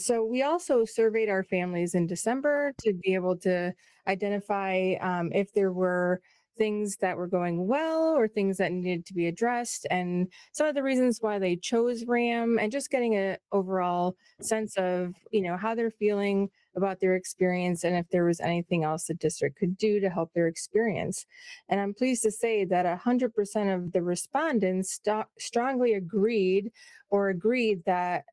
So we also surveyed our families in December to be able to identify if there were things that were going well or things that needed to be addressed, and some of the reasons why they chose RAM, and just getting an overall sense of, how they're feeling about their experience and if there was anything else the district could do to help their experience. And I'm pleased to say that 100% of the respondents strongly agreed that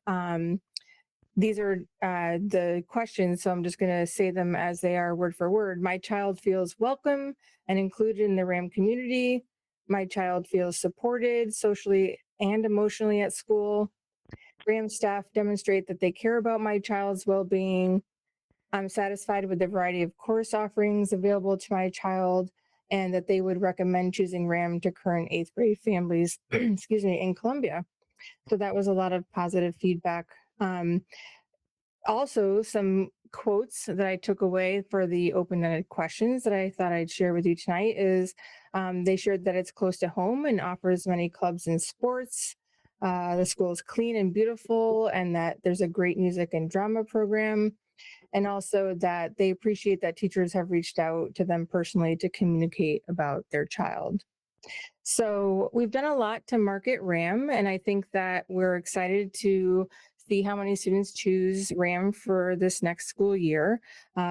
these are the questions, so I'm just going to say them as they are word for word. My child feels welcome and included in the RAM community. My child feels supported socially and emotionally at school. RAM staff demonstrate that they care about my child's well-being. I'm satisfied with the variety of course offerings available to my child, and that they would recommend choosing RAM to current 8th grade families, excuse me, in Columbia. So that was a lot of positive feedback. Also, some quotes that I took away for the open-ended questions that I thought I'd share with you tonight is they shared that it's close to home and offers many clubs and sports. The school is clean and beautiful, and that there's a great music and drama program. And also that they appreciate that teachers have reached out to them personally to communicate about their child. So we've done a lot to market RAM, and I think that we're excited to see how many students choose RAM for this next school year.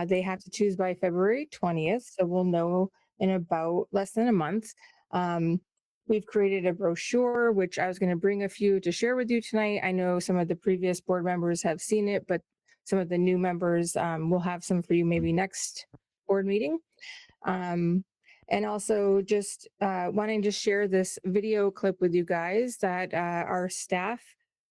They have to choose by February 20th, so we'll know in about less than a month. We've created a brochure, which I was going to bring a few to share with you tonight. I know some of the previous board members have seen it, but some of the new members will have some for you maybe next board meeting. And also just wanting to share this video clip with you guys that our staff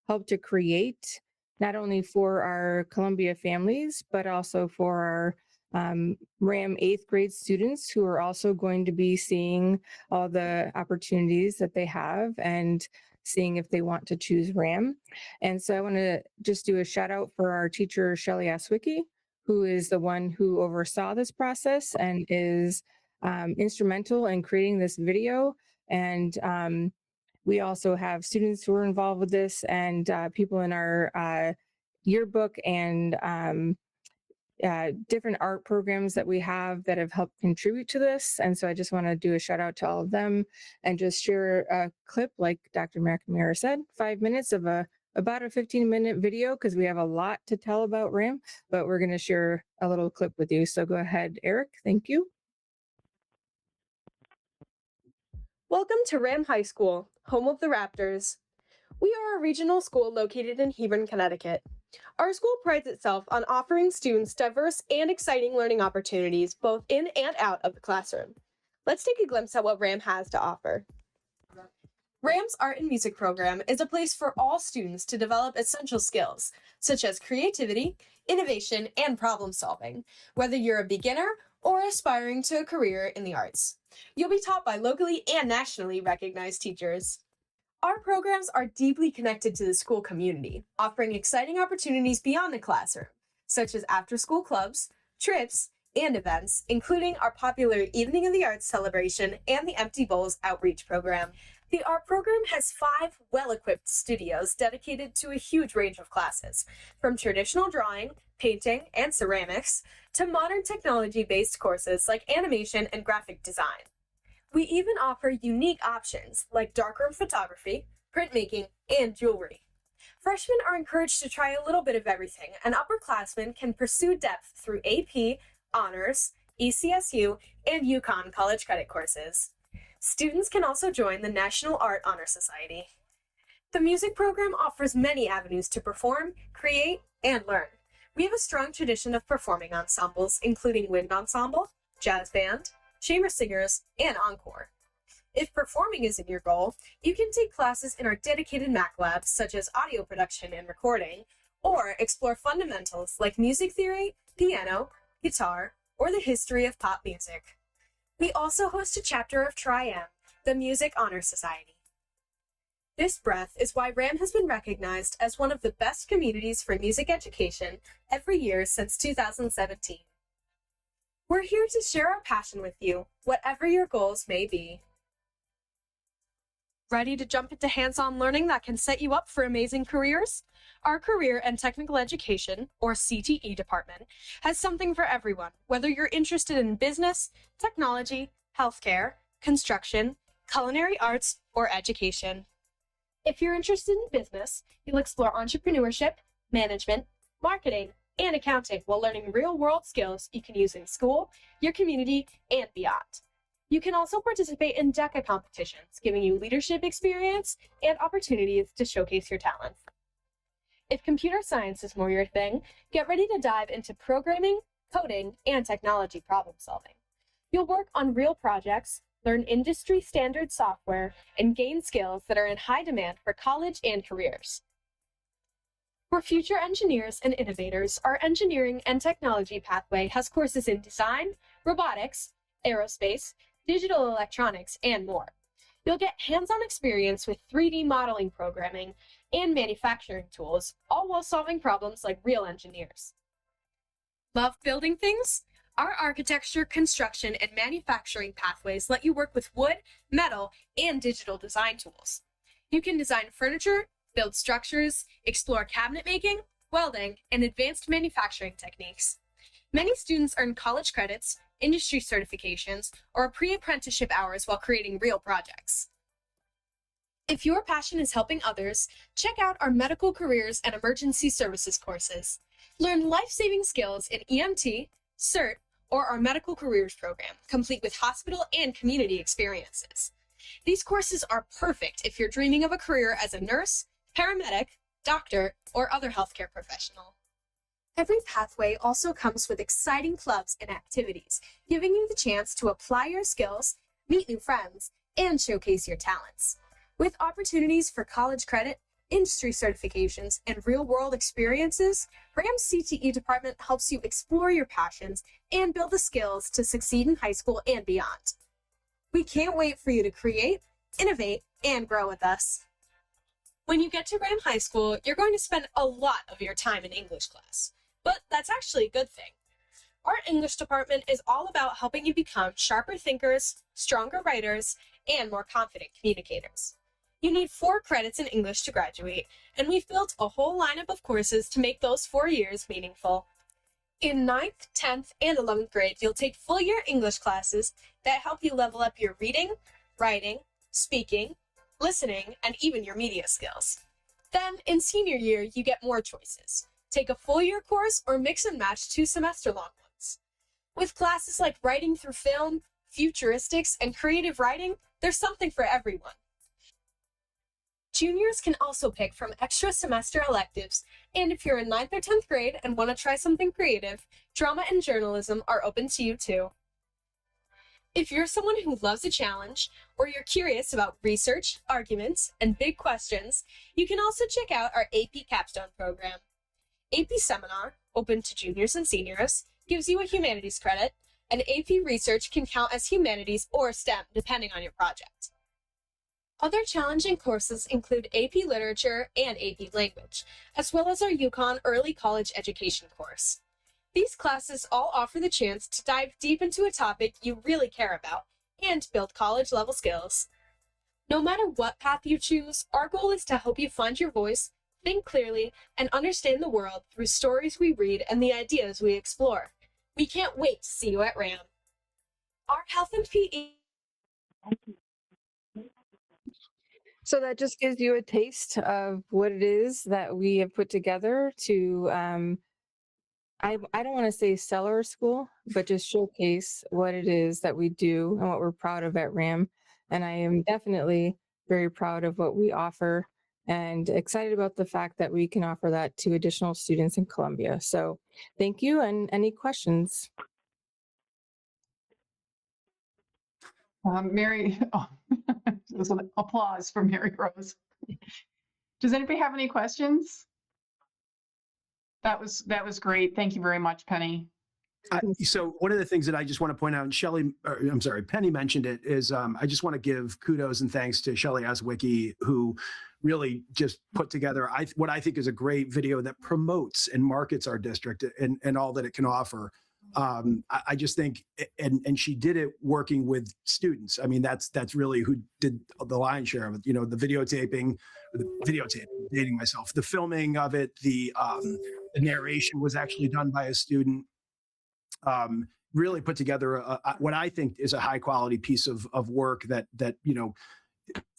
helped to create, not only for our Columbia families, but also for our RAM 8th grade students who are also going to be seeing all the opportunities that they have and seeing if they want to choose RAM. And so I want to just do a shout out for our teacher, Shelly Aswicki, who is the one who oversaw this process and is instrumental in creating this video. And we also have students who are involved with this and people in our yearbook and different art programs that we have that have helped contribute to this. And so I just want to do a shout out to all of them and just share a clip, like Dr. McNamara said, 5 minutes of about a 15-minute video, because we have a lot to tell about RAM, but we're going to share a little clip with you. So go ahead, Eric. Thank you. Welcome to RHAM High School, home of the Raptors. We are a regional school located in Hebron, Connecticut. Our school prides itself on offering students diverse and exciting learning opportunities both in and out of the classroom. Let's take a glimpse at what RHAM has to offer. RHAM's Art and Music program is a place for all students to develop essential skills, such as creativity, innovation, and problem solving, whether you're a beginner or aspiring to a career in the arts. You'll be taught by locally and nationally recognized teachers. Our programs are deeply connected to the school community, offering exciting opportunities beyond the classroom, such as after-school clubs, trips, and events, including our popular Evening of the Arts celebration and the Empty Bowls outreach program. The art program has 5 well-equipped studios dedicated to a huge range of classes, from traditional drawing, painting, and ceramics, to modern technology-based courses like animation and graphic design. We even offer unique options like darkroom photography, printmaking, and jewelry. Freshmen are encouraged to try a little bit of everything, and upperclassmen can pursue depth through AP, Honors, ECSU, and UConn college credit courses. Students can also join the National Art Honor Society. The music program offers many avenues to perform, create, and learn. We have a strong tradition of performing ensembles, including wind ensemble, jazz band, chamber singers, and encore. If performing isn't your goal, you can take classes in our dedicated Mac labs, such as audio production and recording, or explore fundamentals like music theory, piano, guitar, or the history of pop music. We also host a chapter of RHAM, the Music Honor Society. This breadth is why RAM has been recognized as one of the best communities for music education every year since 2017. We're here to share our passion with you, whatever your goals may be. Ready to jump into hands-on learning that can set you up for amazing careers? Our Career and Technical Education, or CTE department, has something for everyone, whether you're interested in business, technology, healthcare, construction, culinary arts, or education. If you're interested in business, you'll explore entrepreneurship, management, marketing, and accounting while learning real-world skills you can use in school, your community, and beyond. You can also participate in DECA competitions, giving you leadership experience and opportunities to showcase your talents. If computer science is more your thing, get ready to dive into programming, coding, and technology problem solving. You'll work on real projects, learn industry standard software, and gain skills that are in high demand for college and careers. For future engineers and innovators, our engineering and technology pathway has courses in design, robotics, aerospace, digital electronics, and more. You'll get hands-on experience with 3D modeling programming and manufacturing tools, all while solving problems like real engineers. Love building things? Our architecture, construction, and manufacturing pathways let you work with wood, metal, and digital design tools. You can design furniture, build structures, explore cabinet making, welding, and advanced manufacturing techniques. Many students earn college credits, industry certifications, or pre-apprenticeship hours while creating real projects. If your passion is helping others, check out our medical careers and emergency services courses. Learn life-saving skills in EMT, CERT, or our medical careers program, complete with hospital and community experiences. These courses are perfect if you're dreaming of a career as a nurse, paramedic, doctor, or other healthcare professional. Every pathway also comes with exciting clubs and activities, giving you the chance to apply your skills, meet new friends, and showcase your talents. With opportunities for college credit, industry certifications, and real-world experiences, RHAM's CTE department helps you explore your passions and build the skills to succeed in high school and beyond. We can't wait for you to create, innovate, and grow with us. When you get to RHAM High School, you're going to spend a lot of your time in English class, but that's actually a good thing. Our English department is all about helping you become sharper thinkers, stronger writers, and more confident communicators. You need 4 credits in English to graduate, and we've built a whole lineup of courses to make those 4 years meaningful. In 9th, 10th, and 11th grade, you'll take full year English classes that help you level up your reading, writing, speaking, listening, and even your media skills. Then, in senior year, you get more choices. Take a full year course or mix and match 2 semester-long ones. With classes like writing through film, futuristics, and creative writing, there's something for everyone. Juniors can also pick from extra semester electives, and if you're in 9th or 10th grade and want to try something creative, drama and journalism are open to you too. If you're someone who loves a challenge, or you're curious about research, arguments, and big questions, you can also check out our AP Capstone program. AP Seminar, open to juniors and seniors, gives you a humanities credit, and AP Research can count as humanities or STEM depending on your project. Other challenging courses include AP Literature and AP Language, as well as our UConn Early College Education course. These classes all offer the chance to dive deep into a topic you really care about and build college-level skills. No matter what path you choose, our goal is to help you find your voice, think clearly, and understand the world through stories we read and the ideas we explore. We can't wait to see you at RHAM. Our health and PE. So that just gives you a taste of what it is that we have put together to, I don't want to say sell our school, but just showcase what it is that we do and what we're proud of at RHAM. And I am definitely very proud of what we offer and excited about the fact that we can offer that to additional students in Columbia. So thank you. And any questions? Mary, there's an applause from Mary Rose. Does anybody have any questions? That was great. Thank you very much, Penny. So one of the things that I just want to point out, and Penny mentioned it, is I just want to give kudos and thanks to Shelley Aswicki, who really just put together what I think is a great video that promotes and markets our district and all that it can offer. I just think, and she did it working with students. I mean, that's really who did the lion's share of it. You know, the dating myself, the filming of it, the narration was actually done by a student. Really put together what I think is a high quality piece of work that you know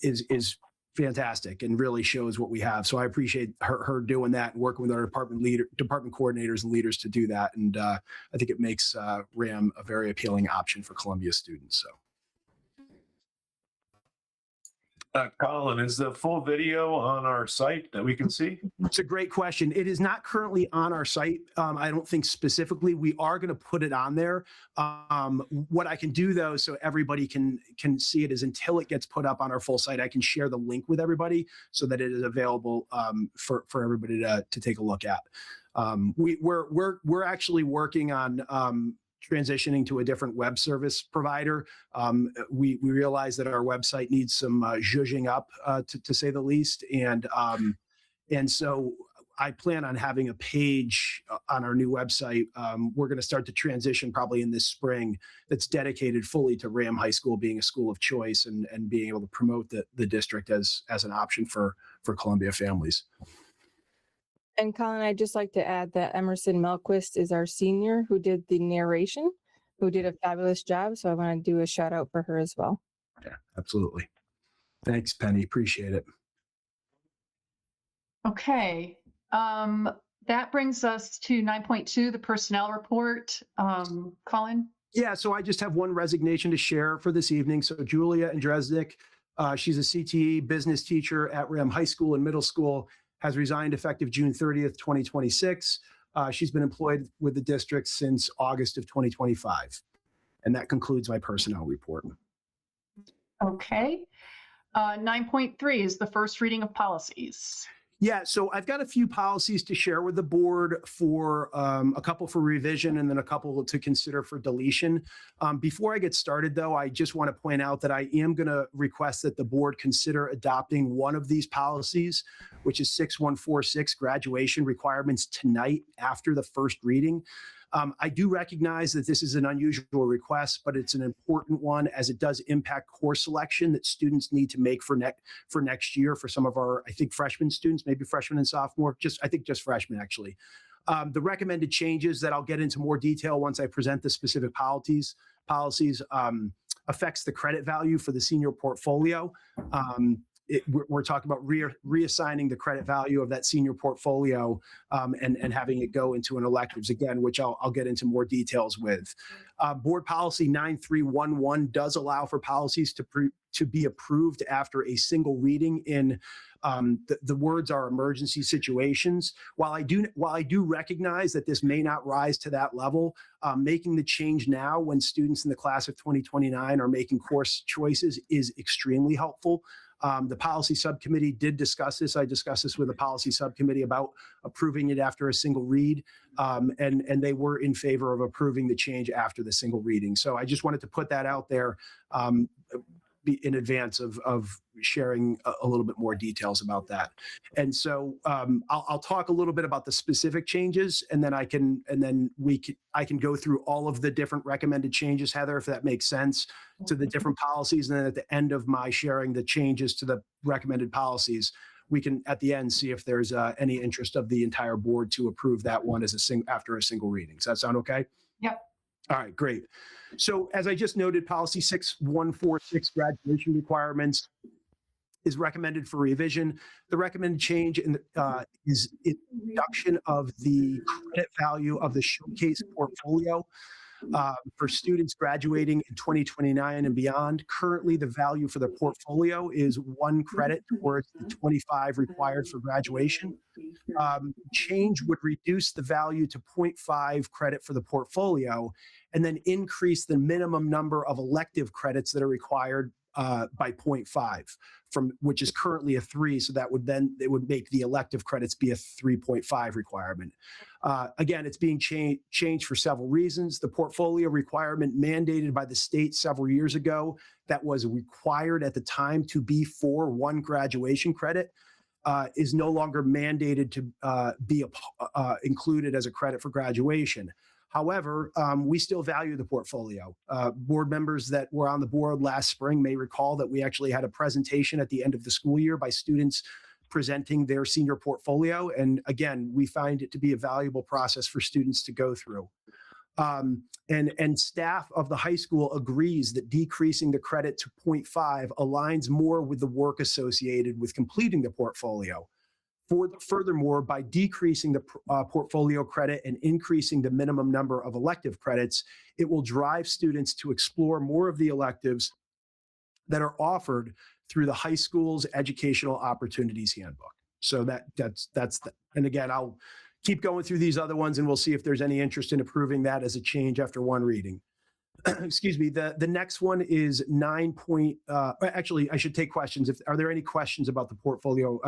is fantastic and really shows what we have. So I appreciate her doing that and working with our department coordinators and leaders to do that. And I think it makes RHAM a very appealing option for Columbia students. So. Colin, is the full video on our site that we can see? It's a great question. It is not currently on our site. I don't think specifically. We are going to put it on there. What I can do though, so everybody can see it, is until it gets put up on our full site, I can share the link with everybody so that it is available for everybody to take a look at. We're actually working on transitioning to a different web service provider. We realize that our website needs some zhuzhing up, to say the least. And so I plan on having a page on our new website. We're going to start to transition probably in this spring that's dedicated fully to RHAM High School being a school of choice and being able to promote the district as an option for Columbia families. And Colin, I'd just like to add that Emerson Melquist is our senior who did the narration, who did a fabulous job. So I want to do a shout out for her as well. Yeah, absolutely. Thanks, Penny. Appreciate it. Okay. That brings us to 9.2, the personnel report. Colin? Yeah, so I just have one resignation to share for this evening. So Julia Andresnik, she's a CTE business teacher at RHAM High School and Middle School, has resigned effective June 30th, 2026. She's been employed with the district since August of 2025. And that concludes my personnel report. Okay. 9.3 is the first reading of policies. Yeah, so I've got a few policies to share with the board, for a couple for revision and then a couple to consider for deletion. Before I get started, though, I just want to point out that I am going to request that the board consider adopting one of these policies, which is 6146, graduation requirements, tonight after the first reading. I do recognize that this is an unusual request, but it's an important one as it does impact course selection that students need to make for next year for some of our, I think, freshman students, maybe freshmen and sophomore, I think just freshmen actually. The recommended changes that I'll get into more detail once I present the specific policies affects the credit value for the senior portfolio. We're talking about reassigning the credit value of that senior portfolio and having it go into an electives again, which I'll get into more details with. Board policy 9311 does allow for policies to be approved after a single reading in the words are emergency situations. While I do recognize that this may not rise to that level, making the change now when students in the class of 2029 are making course choices is extremely helpful. The policy subcommittee did discuss this. I discussed this with the policy subcommittee about approving it after a single read, and they were in favor of approving the change after the single reading. So I just wanted to put that out there in advance of sharing a little bit more details about that. And so I'll talk a little bit about the specific changes, and then I can go through all of the different recommended changes, Heather, if that makes sense, to the different policies. And then at the end of my sharing the changes to the recommended policies, we can at the end see if there's any interest of the entire board to approve that one as after a single reading. Does that sound okay? Yep. All right, great. So as I just noted, policy 6146 graduation requirements is recommended for revision. The recommended change is reduction of the credit value of the showcase portfolio for students graduating in 2029 and beyond. Currently, the value for the portfolio is 1 credit towards the 25 required for graduation. Change would reduce the value to 0.5 credit for the portfolio and then increase the minimum number of elective credits that are required by 0.5, which is currently a 3. So that would it would make the elective credits be a 3.5 requirement. Again, it's being changed for several reasons. The portfolio requirement mandated by the state several years ago that was required at the time to be for 1 graduation credit is no longer mandated to be included as a credit for graduation. However, we still value the portfolio. Board members that were on the board last spring may recall that we actually had a presentation at the end of the school year by students presenting their senior portfolio. And again, we find it to be a valuable process for students to go through. And staff of the high school agrees that decreasing the credit to 0.5 aligns more with the work associated with completing the portfolio. Furthermore, by decreasing the portfolio credit and increasing the minimum number of elective credits, it will drive students to explore more of the electives that are offered through the high school's educational opportunities handbook. So and again, I'll keep going through these other ones and we'll see if there's any interest in approving that as a change after 1 reading. Excuse me. The next one is 9. Actually, I should take questions. Are there any questions about the portfolio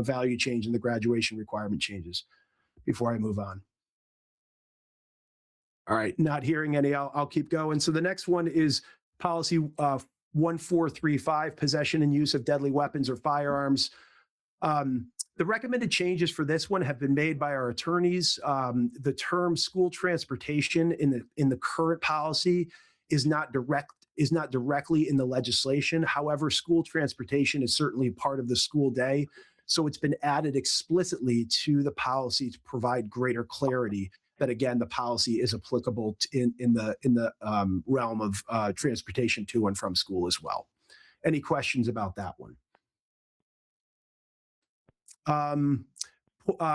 value change and the graduation requirement changes before I move on? All right, not hearing any, I'll keep going. So the next one is policy 1435, possession and use of deadly weapons or firearms. The recommended changes for this one have been made by our attorneys. The term school transportation in the current policy is not directly in the legislation. However, school transportation is certainly part of the school day. So it's been added explicitly to the policy to provide greater clarity that, again, the policy is applicable in the realm of transportation to and from school as well. Any questions about that one?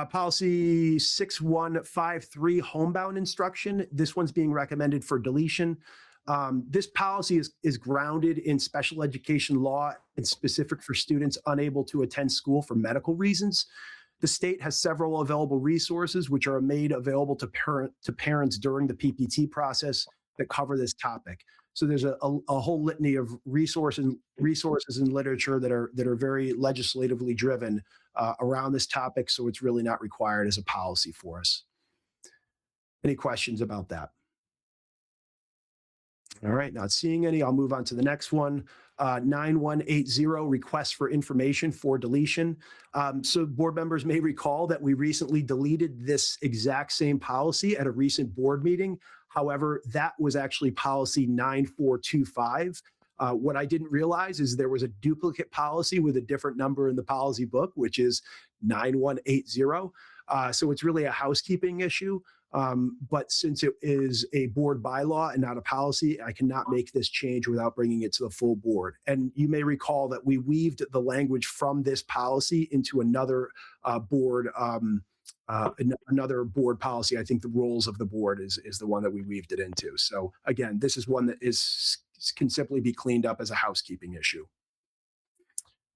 Policy 6153, homebound instruction. This one's being recommended for deletion. This policy is grounded in special education law and specific for students unable to attend school for medical reasons. The state has several available resources which are made available to parents during the PPT process that cover this topic. So there's a whole litany of resources and literature that are very legislatively driven around this topic. So it's really not required as a policy for us. Any questions about that? All right, not seeing any. I'll move on to the next one. 9180, request for information for deletion. So board members may recall that we recently deleted this exact same policy at a recent board meeting. However, that was actually policy 9425. What I didn't realize is there was a duplicate policy with a different number in the policy book, which is 9180. So it's really a housekeeping issue. But since it is a board bylaw and not a policy, I cannot make this change without bringing it to the full board. And you may recall that we weaved the language from this policy into another another board policy. I think the rules of the board is the one that we weaved it into. So again, this is one that can simply be cleaned up as a housekeeping issue.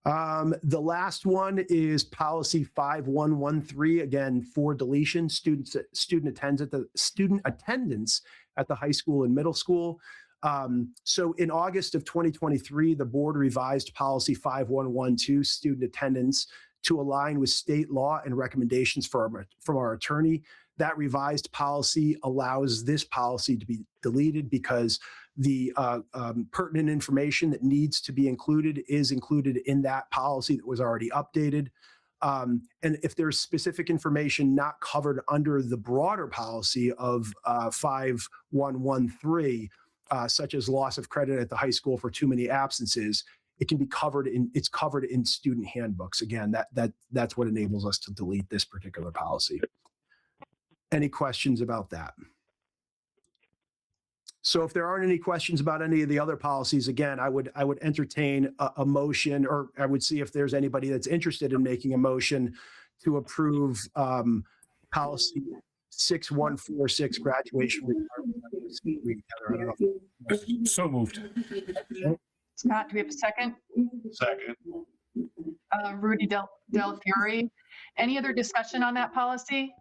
The last one is policy 5113, again, for deletion, student attendance at the high school and middle school. So in August of 2023, the board revised policy 5112, student attendance, to align with state law and recommendations from our attorney. That revised policy allows this policy to be deleted because the pertinent information that needs to be included is included in that policy that was already updated. And if there's specific information not covered under the broader policy of 5113, such as loss of credit at the high school for too many absences, it's covered in student handbooks. Again, that's what enables us to delete this particular policy. Any questions about that? So if there aren't any questions about any of the other policies, again, I would entertain a motion, or I would see if there's anybody that's interested in making a motion to approve policy 6146, graduation requirement. So moved. Scott, do we have a second? Second. Rudy Del Fiore. Any other discussion on that policy?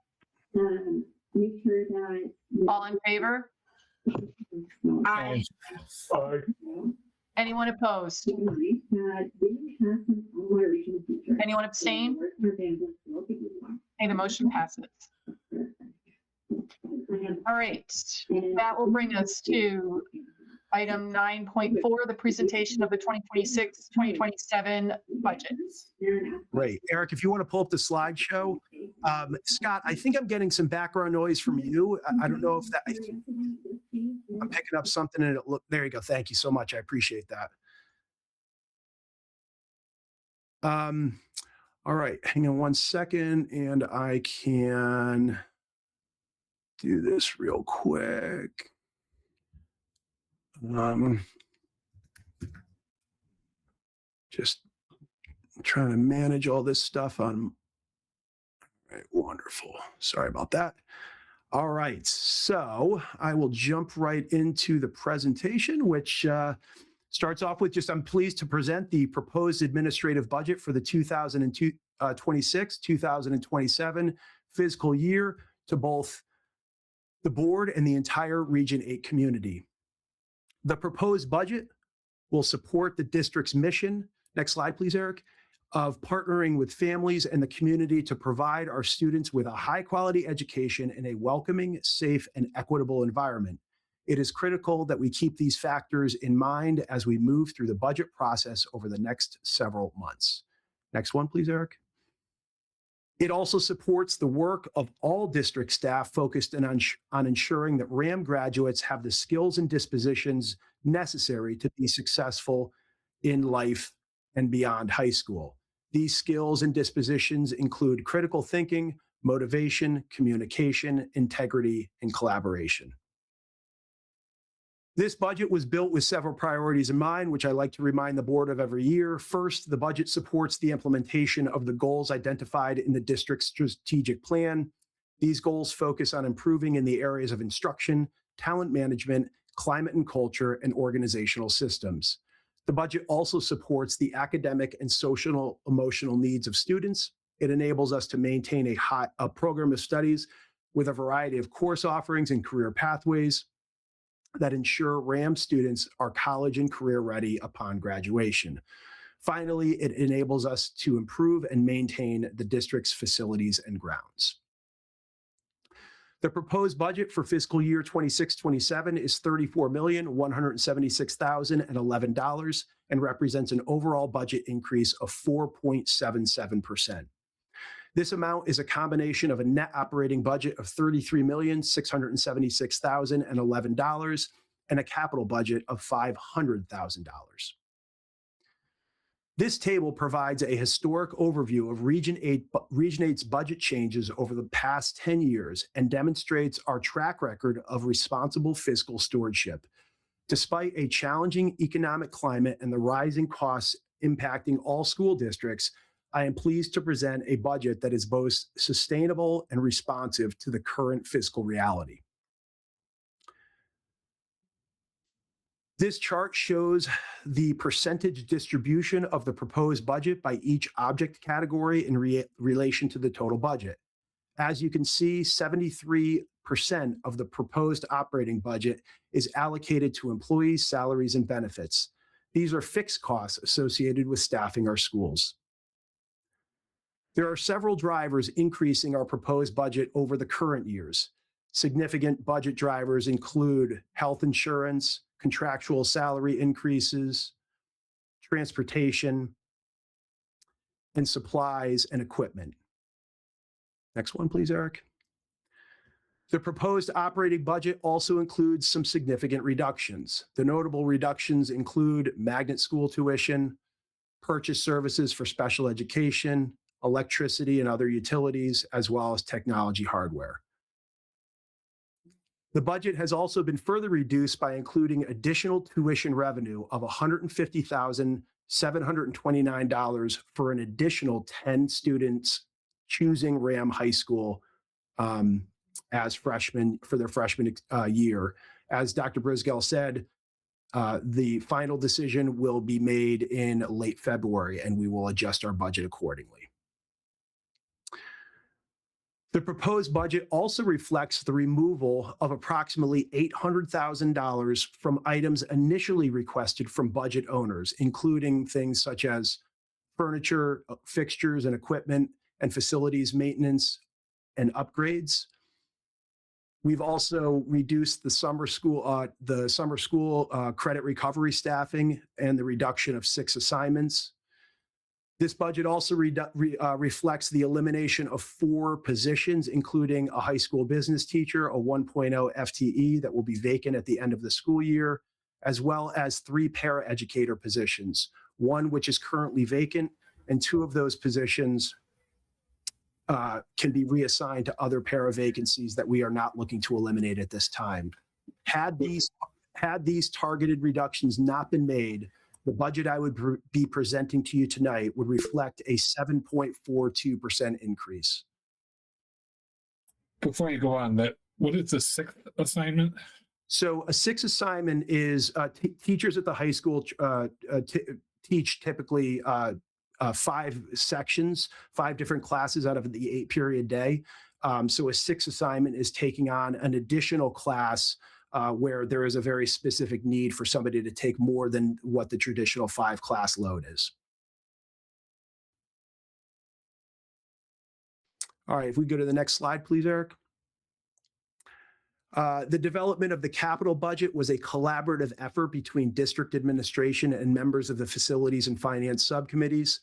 All in favor? Aye. Anyone opposed? Anyone abstain? Okay, the motion passes. All right, that will bring us to item 9.4, the presentation of the 2026-2027 budget. Great. Eric, if you want to pull up the slideshow. Scott, I think I'm getting some background noise from you. I don't know if that, I'm picking up something and there you go. Thank you so much. I appreciate that. All right, hang on one second and I can do this real quick. Just trying to manage all this stuff on. All right, wonderful. Sorry about that. All right, so I will jump right into the presentation, which starts off with I'm pleased to present the proposed administrative budget for the 2026-2027 fiscal year to both the board and the entire Region 8 community. The proposed budget will support the district's mission, next slide please, Eric, of partnering with families and the community to provide our students with a high-quality education in a welcoming, safe, and equitable environment. It is critical that we keep these factors in mind as we move through the budget process over the next several months. Next one, please, Eric. It also supports the work of all district staff focused on ensuring that RHAM graduates have the skills and dispositions necessary to be successful in life and beyond high school. These skills and dispositions include critical thinking, motivation, communication, integrity, and collaboration. This budget was built with several priorities in mind, which I like to remind the board of every year. First, the budget supports the implementation of the goals identified in the district's strategic plan. These goals focus on improving in the areas of instruction, talent management, climate and culture, and organizational systems. The budget also supports the academic and social emotional needs of students. It enables us to maintain a program of studies with a variety of course offerings and career pathways that ensure RHAM students are college and career ready upon graduation. Finally, it enables us to improve and maintain the district's facilities and grounds. The proposed budget for fiscal year 26-27 is $34,176,011 and represents an overall budget increase of 4.77%. This amount is a combination of a net operating budget of $33,676,011 and a capital budget of $500,000. This table provides a historic overview of Region 8's budget changes over the past 10 years and demonstrates our track record of responsible fiscal stewardship. Despite a challenging economic climate and the rising costs impacting all school districts, I am pleased to present a budget that is both sustainable and responsive to the current fiscal reality. This chart shows the percentage distribution of the proposed budget by each object category in relation to the total budget. As you can see, 73% of the proposed operating budget is allocated to employees' salaries and benefits. These are fixed costs associated with staffing our schools. There are several drivers increasing our proposed budget over the current years. Significant budget drivers include health insurance, contractual salary increases, transportation, and supplies and equipment. Next one, please, Eric. The proposed operating budget also includes some significant reductions. The notable reductions include magnet school tuition, purchase services for special education, electricity and other utilities, as well as technology hardware. The budget has also been further reduced by including additional tuition revenue of $150,729 for an additional 10 students choosing RHAM High School as freshmen for their freshman year. As Dr. Brisgell said, the final decision will be made in late February, and we will adjust our budget accordingly. The proposed budget also reflects the removal of approximately $800,000 from items initially requested from budget owners, including things such as furniture, fixtures and equipment, and facilities maintenance and upgrades. We've also reduced the summer school credit recovery staffing and the reduction of 6 assignments. This budget also reflects the elimination of 4 positions, including a high school business teacher, a 1.0 FTE that will be vacant at the end of the school year, as well as 3 paraeducator positions, 1 which is currently vacant, and 2 of those positions can be reassigned to other para vacancies that we are not looking to eliminate at this time. Had these targeted reductions not been made, the budget I would be presenting to you tonight would reflect a 7.42% increase. Before you go on, what is the 6th assignment? So a 6th assignment is teachers at the high school teach typically 5 sections, 5 different classes out of the 8-period day. So a 6th assignment is taking on an additional class where there is a very specific need for somebody to take more than what the traditional 5-class load is. All right, if we go to the next slide, please, Eric. The development of the capital budget was a collaborative effort between district administration and members of the facilities and finance subcommittees.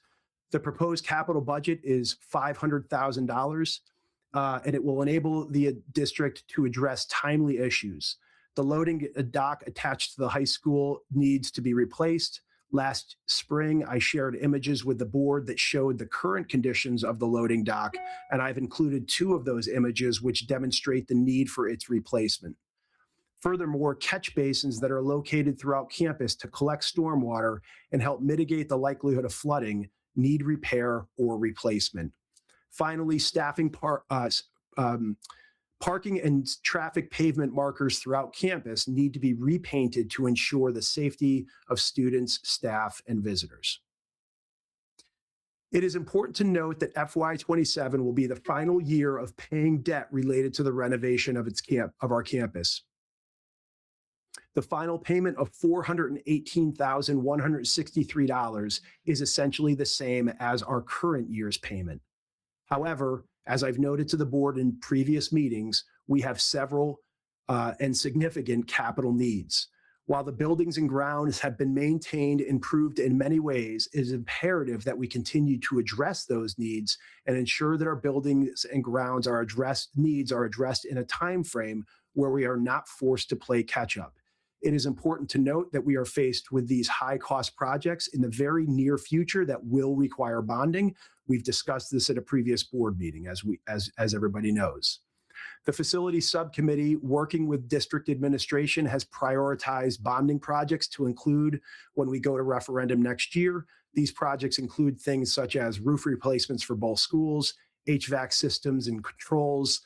The proposed capital budget is $500,000, and it will enable the district to address timely issues. The loading dock attached to the high school needs to be replaced. Last spring, I shared images with the board that showed the current conditions of the loading dock, and I've included 2 of those images which demonstrate the need for its replacement. Furthermore, catch basins that are located throughout campus to collect stormwater and help mitigate the likelihood of flooding need repair or replacement. Finally, parking and traffic pavement markers throughout campus need to be repainted to ensure the safety of students, staff, and visitors. It is important to note that FY27 will be the final year of paying debt related to the renovation of our campus. The final payment of $418,163 is essentially the same as our current year's payment. However, as I've noted to the board in previous meetings, we have several and significant capital needs. While the buildings and grounds have been maintained, improved in many ways, it is imperative that we continue to address those needs and ensure that our buildings and grounds needs are addressed in a time frame where we are not forced to play catch up. It is important to note that we are faced with these high cost projects in the very near future that will require bonding. We've discussed this at a previous board meeting, as everybody knows. The facility subcommittee, working with district administration, has prioritized bonding projects to include when we go to referendum next year. These projects include things such as roof replacements for both schools, HVAC systems and controls,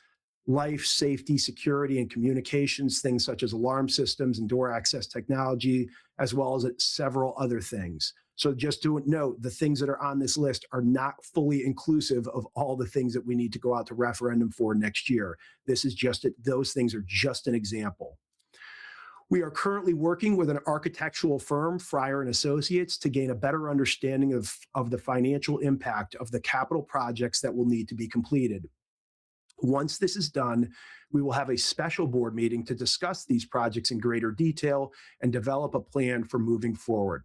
life, safety, security, and communications, things such as alarm systems and door access technology, as well as several other things. So just to note, the things that are on this list are not fully inclusive of all the things that we need to go out to referendum for next year. Those things are just an example. We are currently working with an architectural firm, Fryer and Associates, to gain a better understanding of the financial impact of the capital projects that will need to be completed. Once this is done, we will have a special board meeting to discuss these projects in greater detail and develop a plan for moving forward.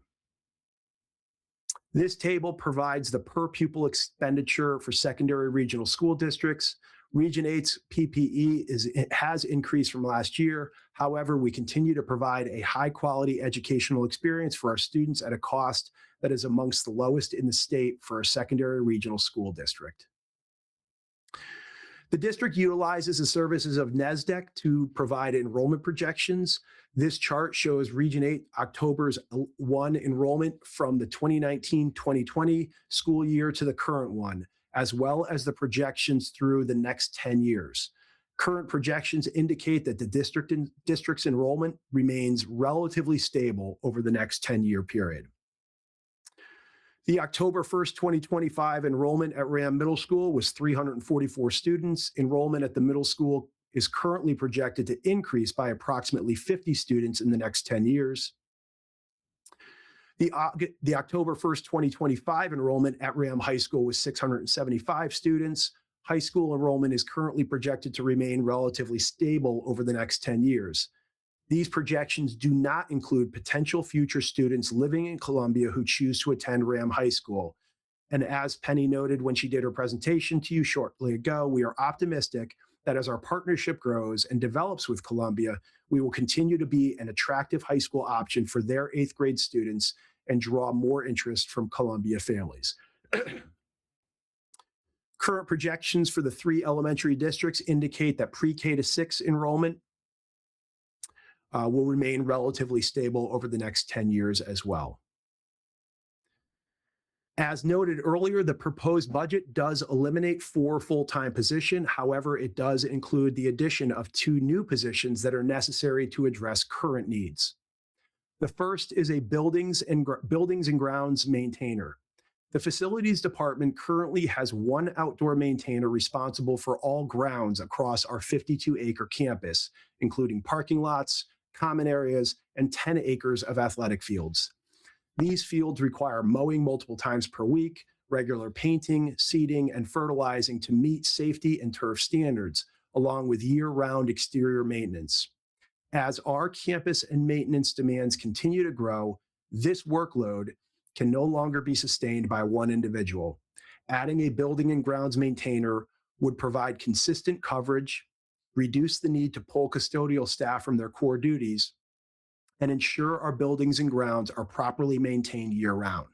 This table provides the per pupil expenditure for secondary regional school districts. Region 8's PPE has increased from last year. However, we continue to provide a high quality educational experience for our students at a cost that is amongst the lowest in the state for a secondary regional school district. The district utilizes the services of NESDEC to provide enrollment projections. This chart shows Region 8 October's 1 enrollment from the 2019-2020 school year to the current one, as well as the projections through the next 10 years. Current projections indicate that the district's enrollment remains relatively stable over the next 10-year period. The October 1st, 2025 enrollment at RHAM Middle School was 344 students. Enrollment at the middle school is currently projected to increase by approximately 50 students in the next 10 years. The October 1st, 2025 enrollment at RHAM High School was 675 students. High school enrollment is currently projected to remain relatively stable over the next 10 years. These projections do not include potential future students living in Columbia who choose to attend RHAM High School. And as Penny noted when she did her presentation to you shortly ago, we are optimistic that as our partnership grows and develops with Columbia, we will continue to be an attractive high school option for their 8th grade students and draw more interest from Columbia families. Current projections for the 3 elementary districts indicate that pre-K to 6 enrollment will remain relatively stable over the next 10 years as well. As noted earlier, the proposed budget does eliminate 4 full-time positions. However, it does include the addition of 2 new positions that are necessary to address current needs. The first is a buildings and grounds maintainer. The facilities department currently has 1 outdoor maintainer responsible for all grounds across our 52-acre campus, including parking lots, common areas, and 10 acres of athletic fields. These fields require mowing multiple times per week, regular painting, seeding, and fertilizing to meet safety and turf standards, along with year-round exterior maintenance. As our campus and maintenance demands continue to grow, this workload can no longer be sustained by one individual. Adding a building and grounds maintainer would provide consistent coverage, reduce the need to pull custodial staff from their core duties, and ensure our buildings and grounds are properly maintained year-round.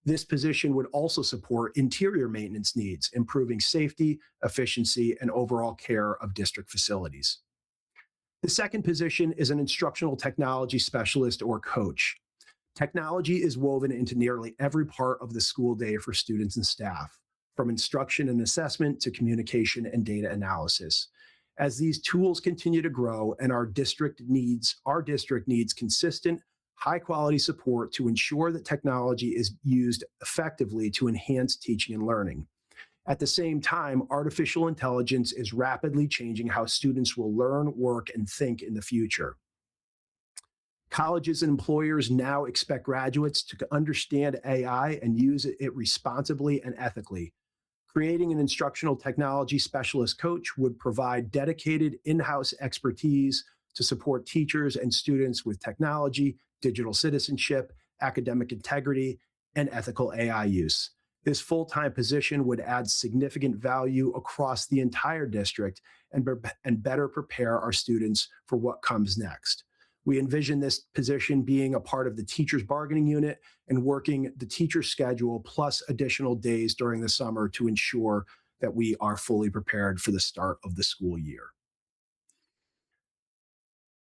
This position would also support interior maintenance needs, improving safety, efficiency, and overall care of district facilities. The second position is an instructional technology specialist or coach. Technology is woven into nearly every part of the school day for students and staff, from instruction and assessment to communication and data analysis. As these tools continue to grow and our district needs consistent, high-quality support to ensure that technology is used effectively to enhance teaching and learning. At the same time, artificial intelligence is rapidly changing how students will learn, work, and think in the future. Colleges and employers now expect graduates to understand AI and use it responsibly and ethically. Creating an instructional technology specialist coach would provide dedicated in-house expertise to support teachers and students with technology, digital citizenship, academic integrity, and ethical AI use. This full-time position would add significant value across the entire district and better prepare our students for what comes next. We envision this position being a part of the teacher's bargaining unit and working the teacher schedule plus additional days during the summer to ensure that we are fully prepared for the start of the school year.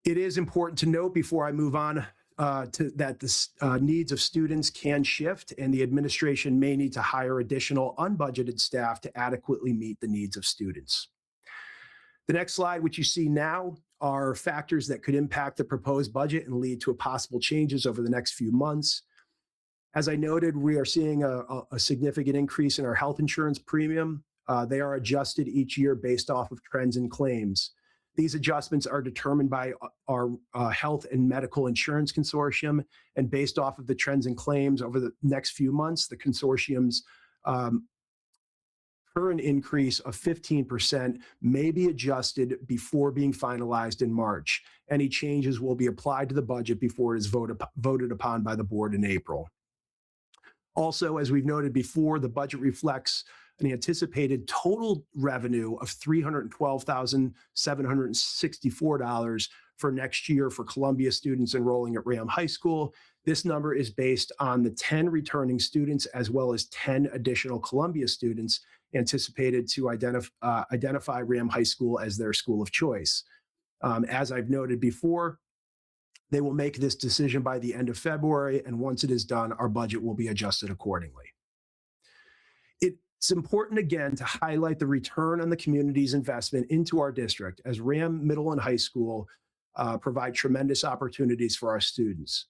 It is important to note before I move on that the needs of students can shift, and the administration may need to hire additional unbudgeted staff to adequately meet the needs of students. The next slide, which you see now, are factors that could impact the proposed budget and lead to possible changes over the next few months. As I noted, we are seeing a significant increase in our health insurance premium. They are adjusted each year based off of trends and claims. These adjustments are determined by our Health and Medical Insurance Consortium, and based off of the trends and claims over the next few months, the consortium's current increase of 15% may be adjusted before being finalized in March. Any changes will be applied to the budget before it is voted upon by the board in April. Also, as we've noted before, the budget reflects an anticipated total revenue of $312,764 for next year for Columbia students enrolling at RHAM High School. This number is based on the 10 returning students as well as 10 additional Columbia students anticipated to identify RHAM High School as their school of choice. As I've noted before, they will make this decision by the end of February, and once it is done, our budget will be adjusted accordingly. It's important again to highlight the return on the community's investment into our district, as RHAM Middle and High School provide tremendous opportunities for our students.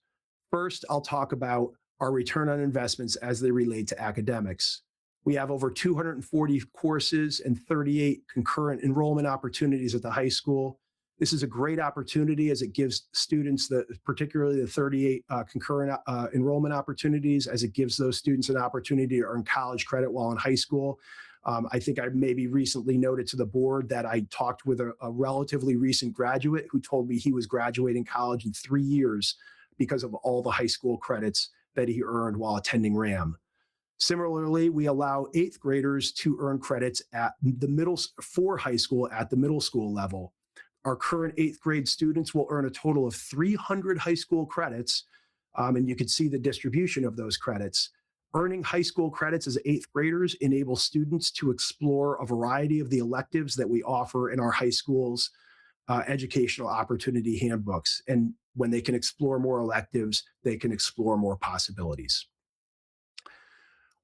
First, I'll talk about our return on investments as they relate to academics. We have over 240 courses and 38 concurrent enrollment opportunities at the high school. This is a great opportunity as it gives students, particularly the 38 concurrent enrollment opportunities, as it gives those students an opportunity to earn college credit while in high school. I think I maybe recently noted to the board that I talked with a relatively recent graduate who told me he was graduating college in 3 years because of all the high school credits that he earned while attending RHAM. Similarly, we allow 8th graders to earn credits at for high school at the middle school level. Our current 8th grade students will earn a total of 300 high school credits, and you can see the distribution of those credits. Earning high school credits as 8th graders enables students to explore a variety of the electives that we offer in our high school's educational opportunity handbooks. And when they can explore more electives, they can explore more possibilities.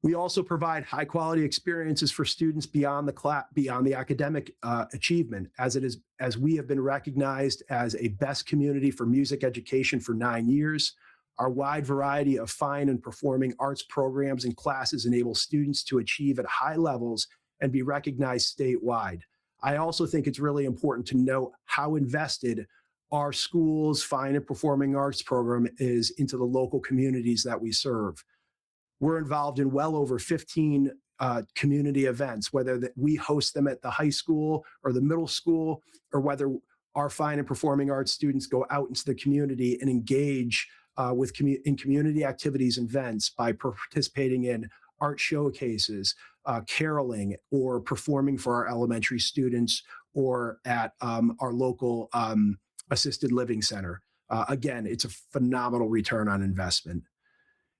We also provide high quality experiences for students beyond the academic achievement, as we have been recognized as a best community for music education for 9 years. Our wide variety of fine and performing arts programs and classes enable students to achieve at high levels and be recognized statewide. I also think it's really important to note how invested our school's fine and performing arts program is into the local communities that we serve. We're involved in well over 15 community events, whether we host them at the high school or the middle school, or whether our fine and performing arts students go out into the community and engage in community activities and events by participating in art showcases, caroling, or performing for our elementary students, or at our local assisted living center. Again, it's a phenomenal return on investment.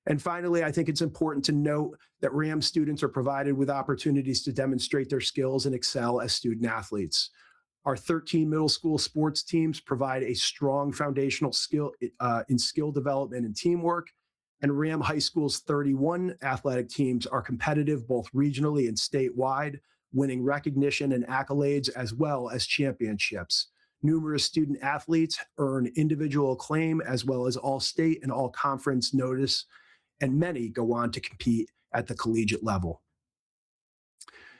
And finally, I think it's important to note that RHAM students are provided with opportunities to demonstrate their skills and excel as student athletes. Our 13 middle school sports teams provide a strong foundational skill in skill development and teamwork. And RHAM High School's 31 athletic teams are competitive both regionally and statewide, winning recognition and accolades as well as championships. Numerous student athletes earn individual acclaim as well as all state and all conference notice, and many go on to compete at the collegiate level.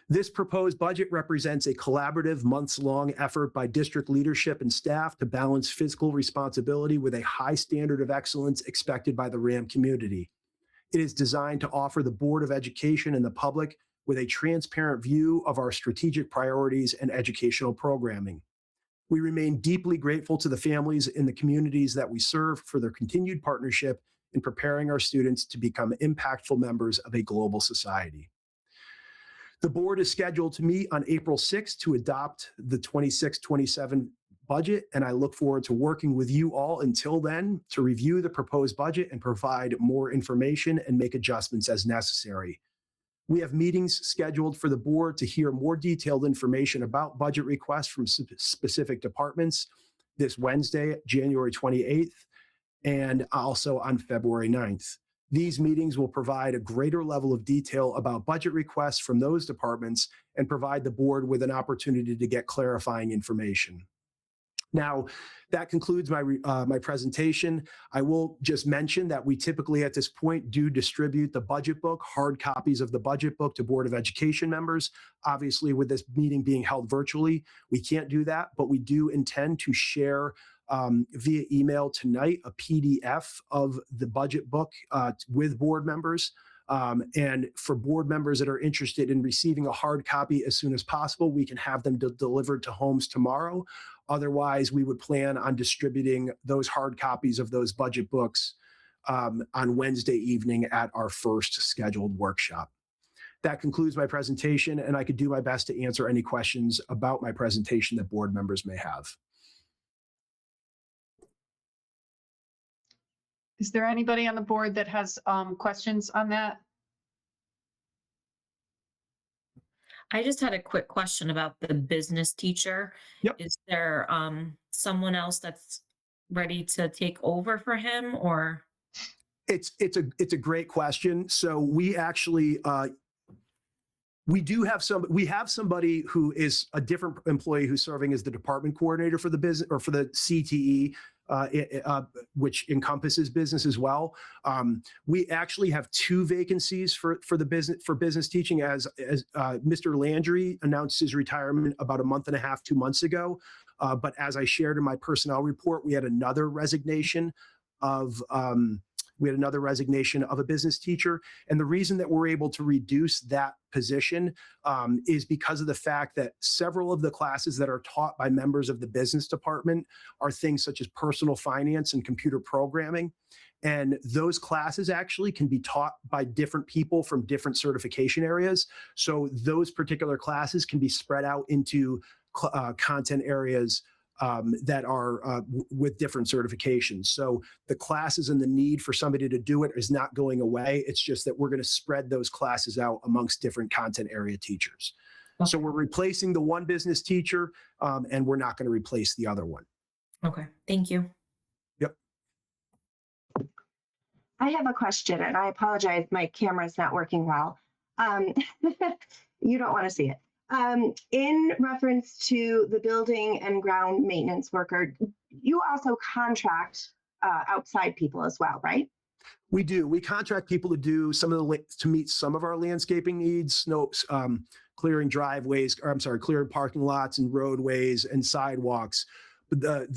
This proposed budget represents a collaborative months-long effort by district leadership and staff to balance fiscal responsibility with a high standard of excellence expected by the RHAM community. It is designed to offer the Board of Education and the public with a transparent view of our strategic priorities and educational programming. We remain deeply grateful to the families in the communities that we serve for their continued partnership in preparing our students to become impactful members of a global society. The board is scheduled to meet on April 6th to adopt the 26-27 budget, and I look forward to working with you all until then to review the proposed budget and provide more information and make adjustments as necessary. We have meetings scheduled for the board to hear more detailed information about budget requests from specific departments this Wednesday, January 28th, and also on February 9th. These meetings will provide a greater level of detail about budget requests from those departments and provide the board with an opportunity to get clarifying information. Now, that concludes my presentation. I will just mention that we typically at this point do distribute the budget book, hard copies of the budget book to Board of Education members. Obviously, with this meeting being held virtually, we can't do that, but we do intend to share via email tonight a PDF of the budget book with board members. And for board members that are interested in receiving a hard copy as soon as possible, we can have them delivered to homes tomorrow. Otherwise, we would plan on distributing those hard copies of those budget books on Wednesday evening at our first scheduled workshop. That concludes my presentation, and I could do my best to answer any questions about my presentation that board members may have. Is there anybody on the board that has questions on that? I just had a quick question about the business teacher. Yep. Is there someone else that's ready to take over for him, or? It's a great question. So we actually we have somebody who is a different employee who's serving as the department coordinator for the business or for the CTE, which encompasses business as well. We actually have 2 vacancies for business teaching, as Mr. Landry announced his retirement about a month and a half, 2 months ago. But as I shared in my personnel report, we had another resignation of a business teacher. And the reason that we're able to reduce that position is because of the fact that several of the classes that are taught by members of the business department are things such as personal finance and computer programming. And those classes actually can be taught by different people from different certification areas. So those particular classes can be spread out into content areas that are with different certifications. So the classes and the need for somebody to do it is not going away. It's just that we're going to spread those classes out amongst different content area teachers. Okay. So we're replacing the one business teacher and we're not going to replace the other one. Okay, thank you. Yep. I have a question, and I apologize, my camera's not working well. You don't want to see it. In reference to the building and ground maintenance worker, you also contract outside people as well, right? We do. We contract people to do to meet some of our landscaping needs, clearing driveways, clearing parking lots and roadways and sidewalks. But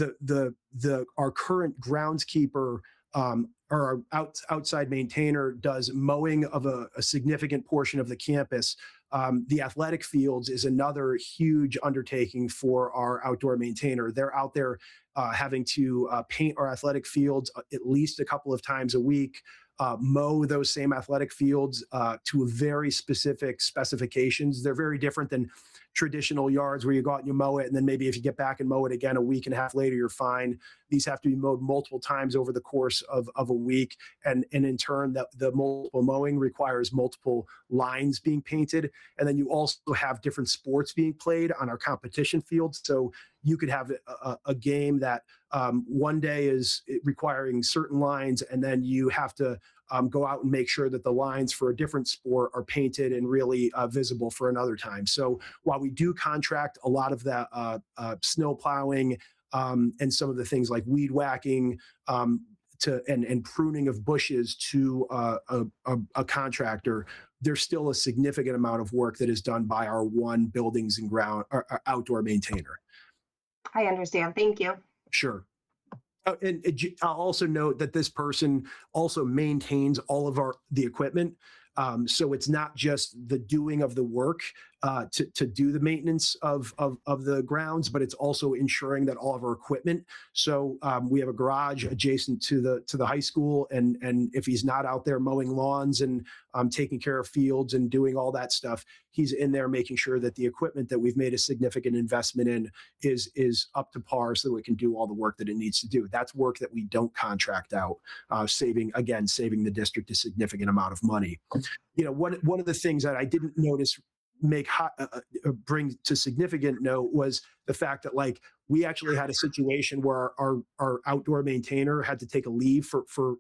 our current groundskeeper or our outside maintainer does mowing of a significant portion of the campus. The athletic fields is another huge undertaking for our outdoor maintainer. They're out there having to paint our athletic fields at least a couple of times a week, mow those same athletic fields to very specific specifications. They're very different than traditional yards where you go out and you mow it, and then maybe if you get back and mow it again a week and a half later, you're fine. These have to be mowed multiple times over the course of a week. And in turn, the multiple mowing requires multiple lines being painted. And then you also have different sports being played on our competition fields. So you could have a game that one day is requiring certain lines, and then you have to go out and make sure that the lines for a different sport are painted and really visible for another time. So while we do contract a lot of that snow plowing and some of the things like weed whacking and pruning of bushes to a contractor, there's still a significant amount of work that is done by our one buildings and ground or outdoor maintainer. I understand. Thank you. Sure. And I'll also note that this person also maintains all of the equipment. So it's not just the doing of the work to do the maintenance of the grounds, but it's also ensuring that all of our equipment. So we have a garage adjacent to the high school, and if he's not out there mowing lawns and taking care of fields and doing all that stuff, he's in there making sure that the equipment that we've made a significant investment in is up to par so that it can do all the work that it needs to do. That's work that we don't contract out, saving the district a significant amount of money. One of the things that I didn't notice bring to significant note was the fact that we actually had a situation where our outdoor maintainer had to take a leave for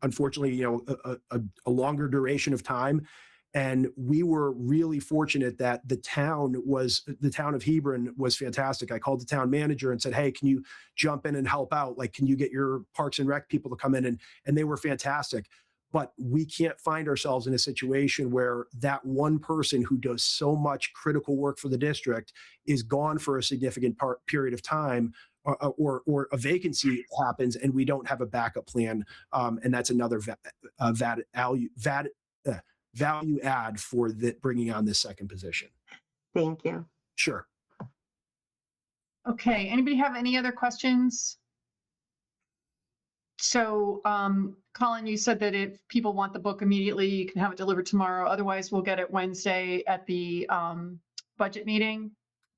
unfortunately a longer duration of time. And we were really fortunate that the town of Hebron was fantastic. I called the town manager and said, hey, can you jump in and help out? Can you get your Parks and Rec people to come in? And they were fantastic. But we can't find ourselves in a situation where that one person who does so much critical work for the district is gone for a significant period of time, or a vacancy happens and we don't have a backup plan. And that's another value add for bringing on this second position. Thank you. Sure. Okay, anybody have any other questions? So, Colin, you said that if people want the book immediately, you can have it delivered tomorrow. Otherwise, we'll get it Wednesday at the budget meeting.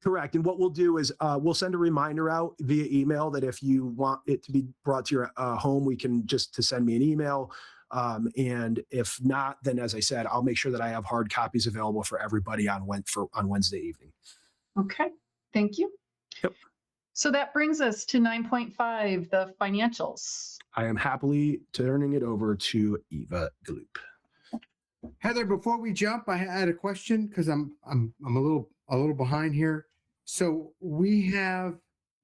Correct. And what we'll do is we'll send a reminder out via email that if you want it to be brought to your home, we can just to send me an email. And if not, then as I said, I'll make sure that I have hard copies available for everybody on Wednesday evening. Okay, thank you. Yep. So that brings us to 9.5, the financials. I am happily turning it over to Eva Gloop. Heather, before we jump, I had a question because I'm a little behind here. So we have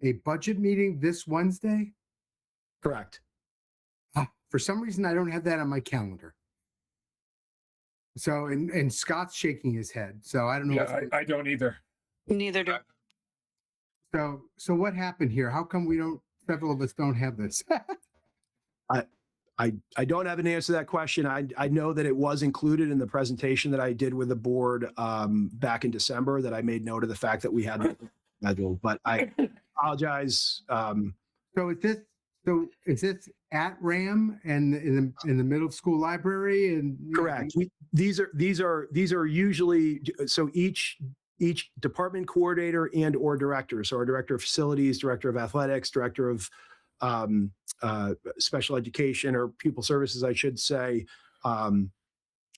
a budget meeting this Wednesday? Correct. For some reason, I don't have that on my calendar. So, and Scott's shaking his head. So I don't know. Yeah, I don't either. Neither do. So what happened here? How come several of us don't have this? I don't have an answer to that question. I know that it was included in the presentation that I did with the board back in December, that I made note of the fact that we had the schedule, but I apologize. So is this at RHAM and in the middle school library? And correct. These are usually, so each department coordinator and or director. So our director of facilities, director of athletics, director of special education or pupil services, I should say,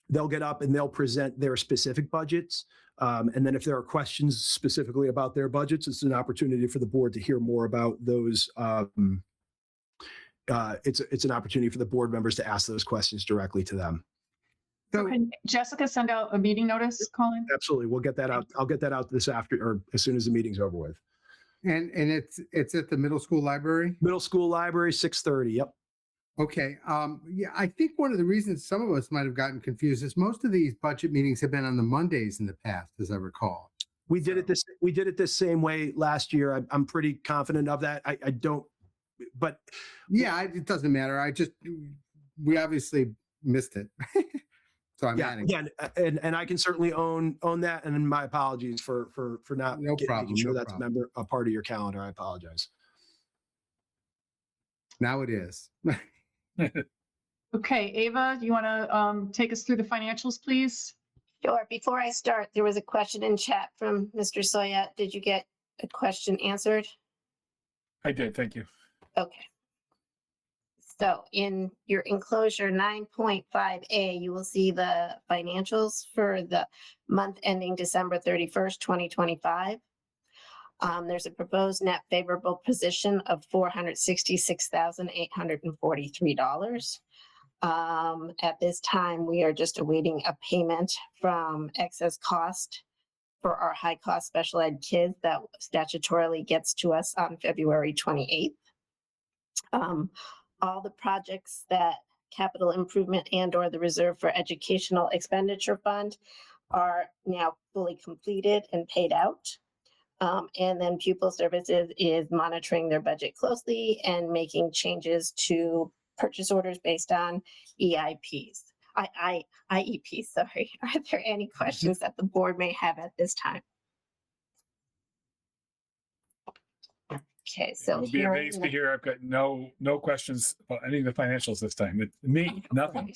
they'll get up and they'll present their specific budgets. And then if there are questions specifically about their budgets, it's an opportunity for the board to hear more about those. It's an opportunity for the board members to ask those questions directly to them. So can Jessica send out a meeting notice, Colin? Absolutely. We'll get that out. I'll get that out this or as soon as the meeting's over with. And it's at the middle school library? Middle school library, 6:30. Yep. Okay. Yeah, I think one of the reasons some of us might have gotten confused is most of these budget meetings have been on the Mondays in the past, as I recall. We did it this same way last year. I'm pretty confident of that. I don't, but yeah, it doesn't matter. We obviously missed it. So I'm adding. Yeah, and I can certainly own that. And my apologies for not making sure that's a part of your calendar. I apologize. Now it is. Okay, Ava, do you want to take us through the financials, please? Sure. Before I start, there was a question in chat from Mr. Soya. Did you get a question answered? I did. Thank you. Okay. So in your enclosure 9.5A, you will see the financials for the month ending December 31st, 2025. There's a proposed net favorable position of $466,843. At this time, we are just awaiting a payment from excess cost for our high cost special ed kids that statutorily gets to us on February 28th. All the projects that capital improvement and or the reserve for educational expenditure fund are now fully completed and paid out. And then pupil services is monitoring their budget closely and making changes to purchase orders based on EIPs. IEP, sorry. Are there any questions that the board may have at this time? Okay, so You'll be hearing amazed to hear I've got no questions about any of the financials this time. It's me, nothing.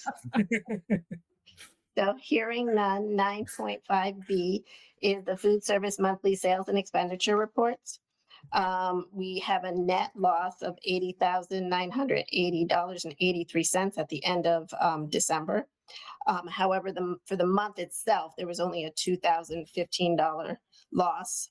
So hearing none, 9.5B is the food service monthly sales and expenditure reports. We have a net loss of $80,980.83 at the end of December. However, for the month itself, there was only a $2,015 loss.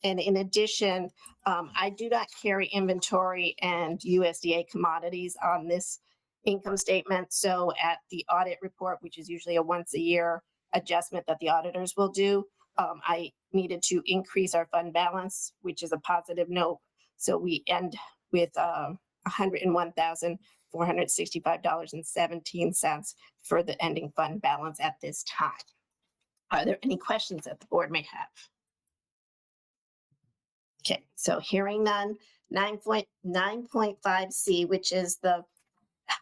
And in addition, I do not carry inventory and USDA commodities on this income statement. So at the audit report, which is usually a once a year adjustment that the auditors will do, I needed to increase our fund balance, which is a positive note. So we end with $101,465.17 for the ending fund balance at this time. Are there any questions that the board may have? Okay, so hearing none, 9.5C, which is the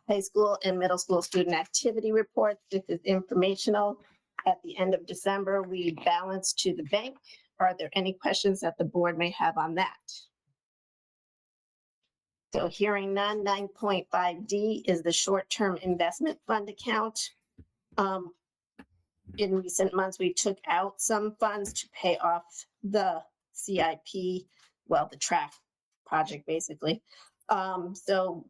high school and middle school student activity report. This is informational. At the end of December, we balanced to the bank. Are there any questions that the board may have on that? So hearing none, 9.5D is the short-term investment fund account. In recent months, we took out some funds to pay off the CIP, well, the track project, basically. So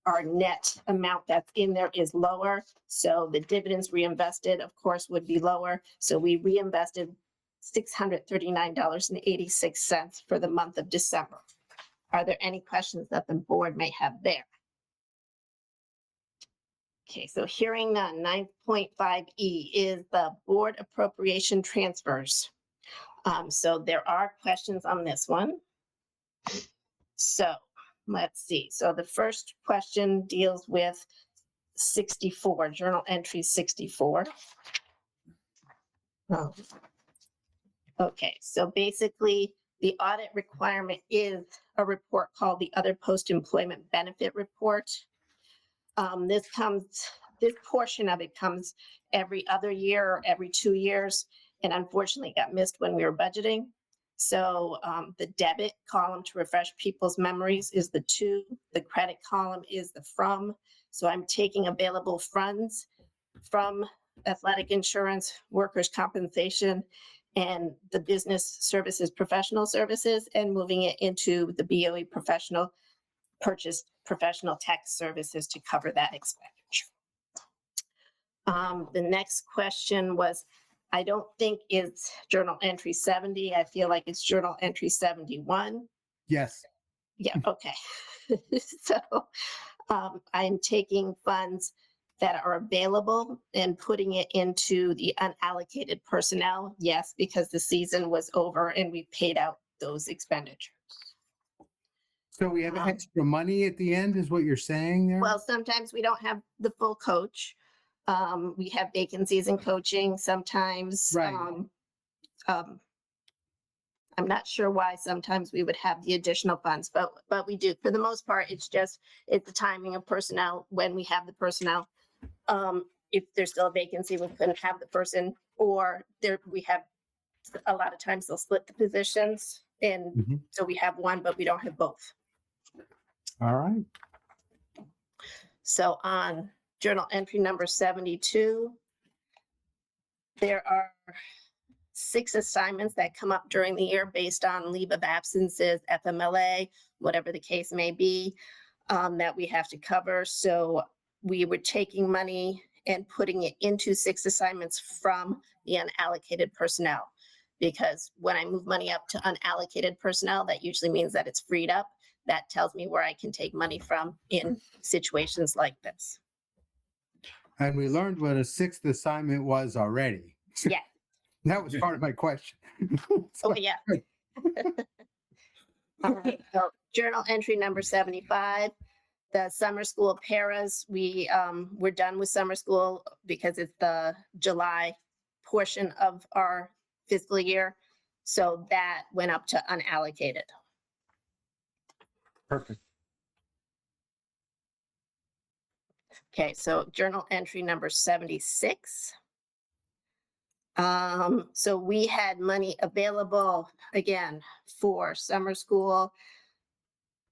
our net amount that's in there is lower. So the dividends reinvested, of course, would be lower. So we reinvested $639.86 for the month of December. Are there any questions that the board may have there? Okay, so hearing none, 9.5E is the board appropriation transfers. So there are questions on this one. So let's see. So the first question deals with 64, journal entry 64. Oh. Okay, so basically the audit requirement is a report called the Other Post-Employment Benefit Report. This portion of it comes every other year or every 2 years, and unfortunately got missed when we were budgeting. So the debit column, to refresh people's memories, is the to, the credit column is the from. So I'm taking available funds from athletic insurance, workers' compensation, and the business services, professional services, and moving it into the BOE professional tax services to cover that expenditure. The next question was, I don't think it's journal entry 70. I feel like it's journal entry 71. Yes. Yeah, okay. So I'm taking funds that are available and putting it into the unallocated personnel. Yes, because the season was over and we paid out those expenditures. So we have extra money at the end, is what you're saying there? Well, sometimes we don't have the full coach. We have vacancies in coaching sometimes. Right. I'm not sure why sometimes we would have the additional funds, but we do. For the most part, it's the timing of personnel when we have the personnel. If there's still a vacancy, we couldn't have the person, or we have a lot of times they'll split the positions, and so we have one, but we don't have both. All right. So on journal entry number 72, there are 6 assignments that come up during the year based on leave of absences, FMLA, whatever the case may be, that we have to cover. So we were taking money and putting it into 6 assignments from the unallocated personnel. Because when I move money up to unallocated personnel, that usually means that it's freed up. That tells me where I can take money from in situations like this. And we learned what a 6th assignment was already. Yeah. That was part of my question. Oh, yeah. All right, so journal entry number 75, the summer school paras, we're done with summer school because it's the July portion of our fiscal year. So that went up to unallocated. Perfect. Okay, so journal entry number 76. So we had money available again for summer school,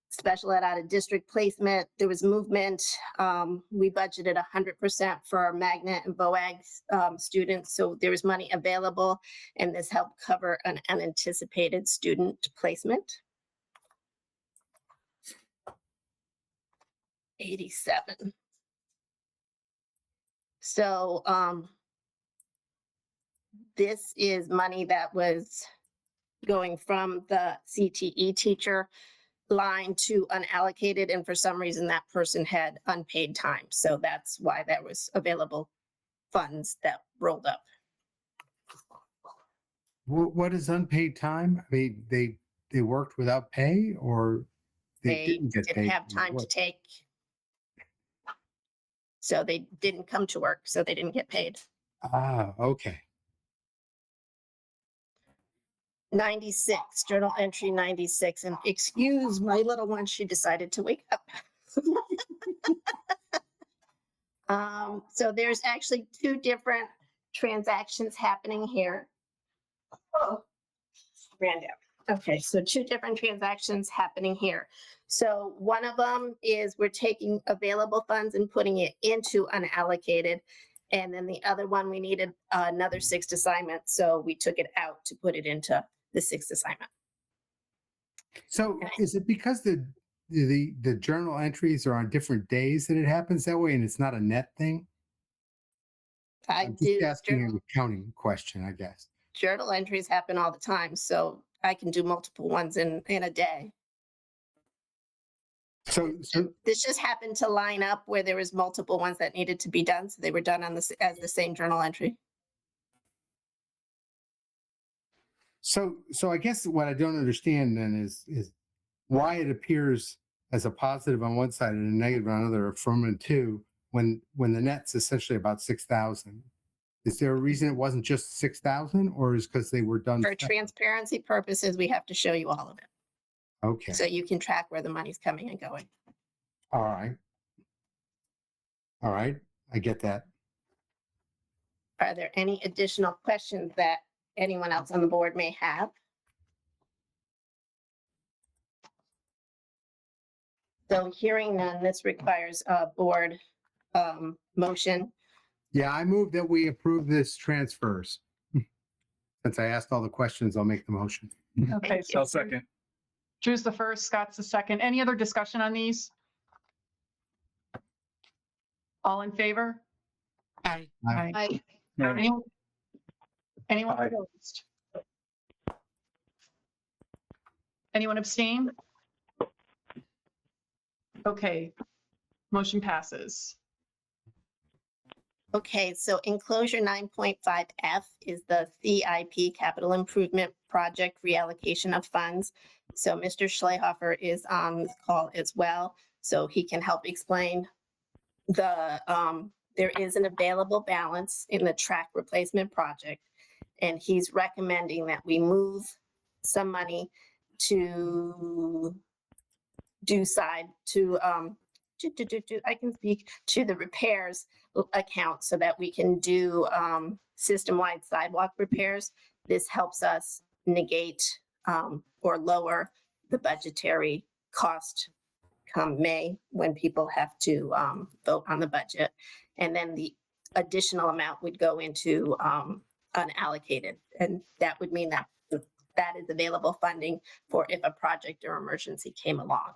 special ed out of district placement. There was movement. We budgeted 100% for our magnet and BOAG students. So there was money available, and this helped cover an unanticipated student placement. 87. So this is money that was going from the CTE teacher line to unallocated, and for some reason that person had unpaid time. So that's why there was available funds that rolled up. What is unpaid time? I mean, they worked without pay, or they didn't get paid? Have time to take. So they didn't come to work, so they didn't get paid. Ah, okay. 96, journal entry 96, and excuse my little one, she decided to wake up. So there's actually two different transactions happening here. Oh, ran down. Okay, so two different transactions happening here. So one of them is we're taking available funds and putting it into unallocated. And then the other one, we needed another 6th assignment. So we took it out to put it into the 6th assignment. So is it because the journal entries are on different days that it happens that way, and it's not a net thing? I'm just asking an accounting question, I guess. Journal entries happen all the time, so I can do multiple ones in a day. So This just happened to line up where there was multiple ones that needed to be done, so they were done on as the same journal entry. So I guess what I don't understand then is why it appears as a positive on one side and a negative on another, affirmative two, when the net's essentially about 6,000. Is there a reason it wasn't just 6,000, or is because they were done? For transparency purposes, we have to show you all of it. Okay. So you can track where the money's coming and going. All right. All right. I get that. Are there any additional questions that anyone else on the board may have? So hearing none, this requires a board motion. Yeah, I move that we approve this transfers. Since I asked all the questions, I'll make the motion. Okay, so I'll second. Drew's the first, Scott's the second. Any other discussion on these? All in favor? Aye. Aye. Anyone Aye. opposed? Anyone abstain? Okay, motion passes. Okay, so enclosure 9.5F is the CIP Capital Improvement Project reallocation of funds. So Mr. Schleihofer is on the call as well, so he can help explain there is an available balance in the track replacement project, and he's recommending that we move some money to I can speak to the repairs account so that we can do system-wide sidewalk repairs. This helps us negate or lower the budgetary cost come May when people have to vote on the budget. And then the additional amount would go into unallocated. And that would mean that that is available funding for if a project or emergency came along.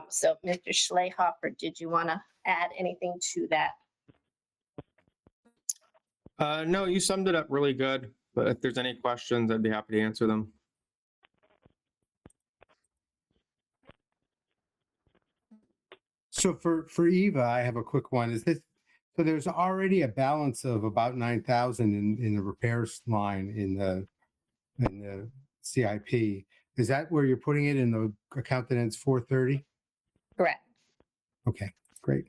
So Mr. Schleihofer, did you want to add anything to that? No, you summed it up really good, but if there's any questions, I'd be happy to answer them. So for Eva, I have a quick one. So there's already a balance of about 9,000 in the repairs line in the CIP. Is that where you're putting it in the account that ends 430? Correct. Okay, great.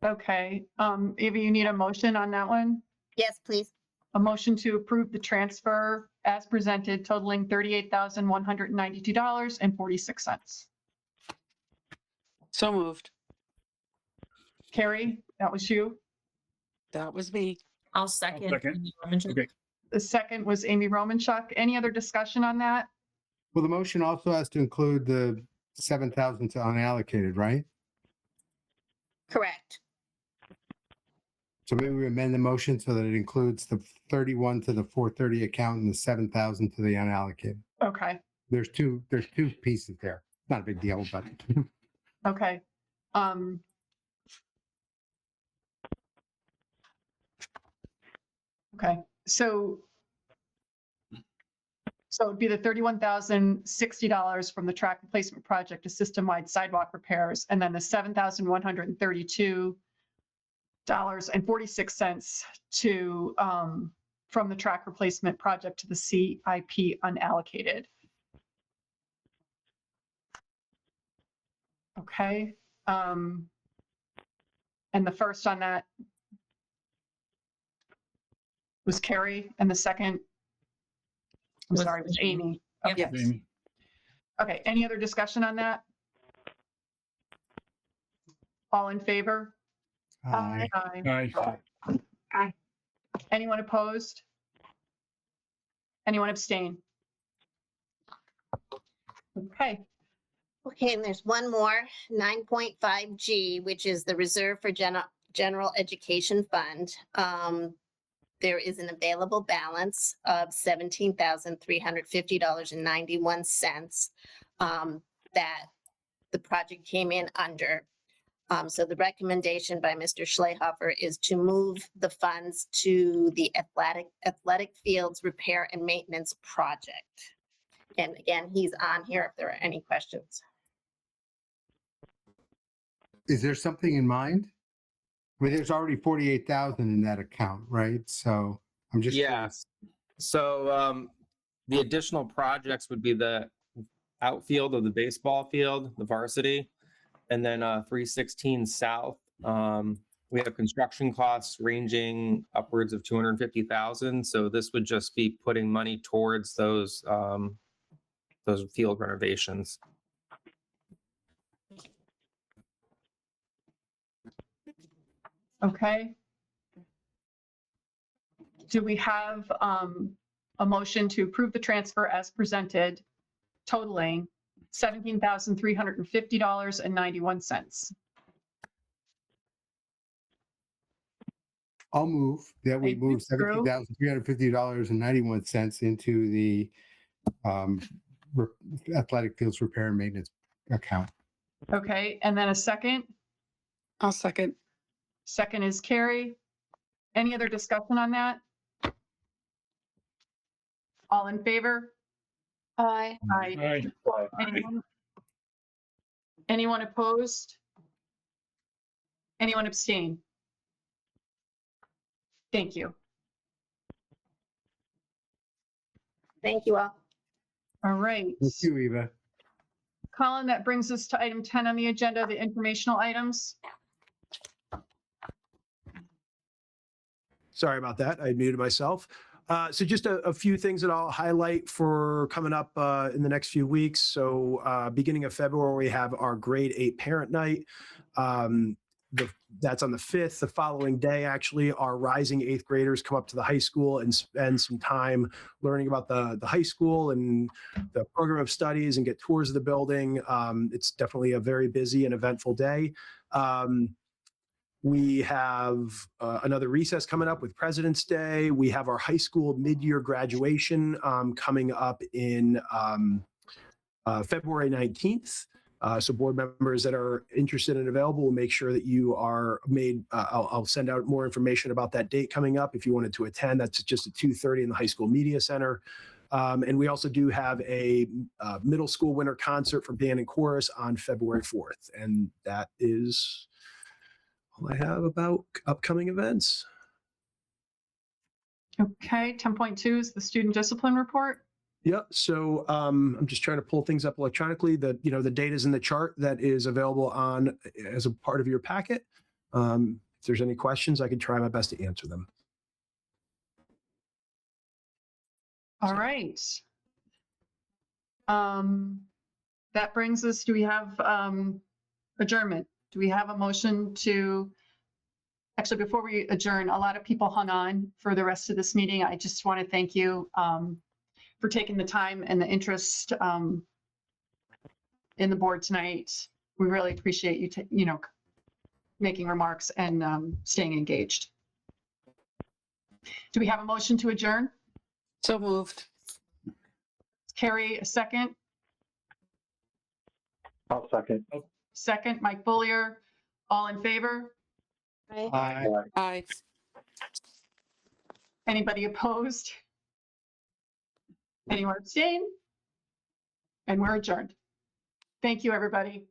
Okay, Eva, you need a motion on that one? Yes, please. A motion to approve the transfer as presented totaling $38,192.46. So moved. Carrie, that was you. That was me. I'll second. Second. Romanchuk. Okay. The second was Amy Romanchuk. Any other discussion on that? Well, the motion also has to include the 7,000 to unallocated, right? Correct. So maybe we amend the motion so that it includes the 31 to the 430 account and the 7,000 to the unallocated. Okay, There's two pieces there. Not a big deal, but okay. Okay, so it'd be the $31,060 from the track replacement project to system-wide sidewalk repairs, and then the $7,132.46 to, from the track replacement project to the CIP unallocated. Okay, and the first on that was Carrie, and the second, I'm Was sorry, was Amy. Yep. Okay. Amy. Okay, any other discussion on that? All in favor? Aye. Aye. Aye. Anyone opposed? Anyone abstain? Okay, Okay, and there's one more, 9.5G, which is the Reserve for General Education Fund. There is an available balance of $17,350.91 that the project came in under. So the recommendation by Mr. Schlehofer is to move the funds to the athletic fields repair and maintenance project. And again, he's on here if there are any questions. is there something in mind? I mean, there's already 48,000 in that account, right? So I'm just Yes. So the additional projects would be the outfield of the baseball field, the varsity, and then 316 South. We have construction costs ranging upwards of 250,000. So this would just be putting money towards those field renovations. okay. Do we have a motion to approve the transfer as presented totaling $17,350.91? I'll move that we Thank you, move Drew. $17,350.91 into the athletic fields repair and maintenance account. Okay, and then a second? I'll second. Second is Carrie. Any other discussion on that? All in favor? Aye. Aye. Anyone? Anyone opposed? Anyone abstain? Thank you. Thank you all. All right. Thank you, Eva. Colin, that brings us to item 10 on the agenda, the informational items. Sorry about that. I muted myself. So just a few things that I'll highlight for coming up in the next few weeks. So beginning of February, we have our grade 8 parent night. That's on the 5th. The following day, actually, our rising 8th graders come up to the high school and spend some time learning about the high school and the program of studies and get tours of the building. It's definitely a very busy and eventful day. We have another recess coming up with President's Day. We have our high school mid-year graduation coming up in February 19th. So board members that are interested and available will make sure that you are made. I'll send out more information about that date coming up. If you wanted to attend, that's just at 2:30 in the high school media center. And we also do have a middle school winter concert for band and chorus on February 4th. And that is all I have about upcoming events. Okay, 10.2 is the student discipline report. Yep. So I'm just trying to pull things up electronically. The data is in the chart that is available on as a part of your packet. If there's any questions, I can try my best to answer them. All right. That brings us, do we have adjournment. Do we have a motion to, actually, before we adjourn, a lot of people hung on for the rest of this meeting. I just want to thank you for taking the time and the interest in the board tonight. We really appreciate you, making remarks and staying engaged. Do we have a motion to adjourn? So moved. Carrie, a second. I'll second. Second, Mike Bullier. All in favor? Aye. Anybody opposed? Anyone abstain? And we're adjourned. Thank you, everybody.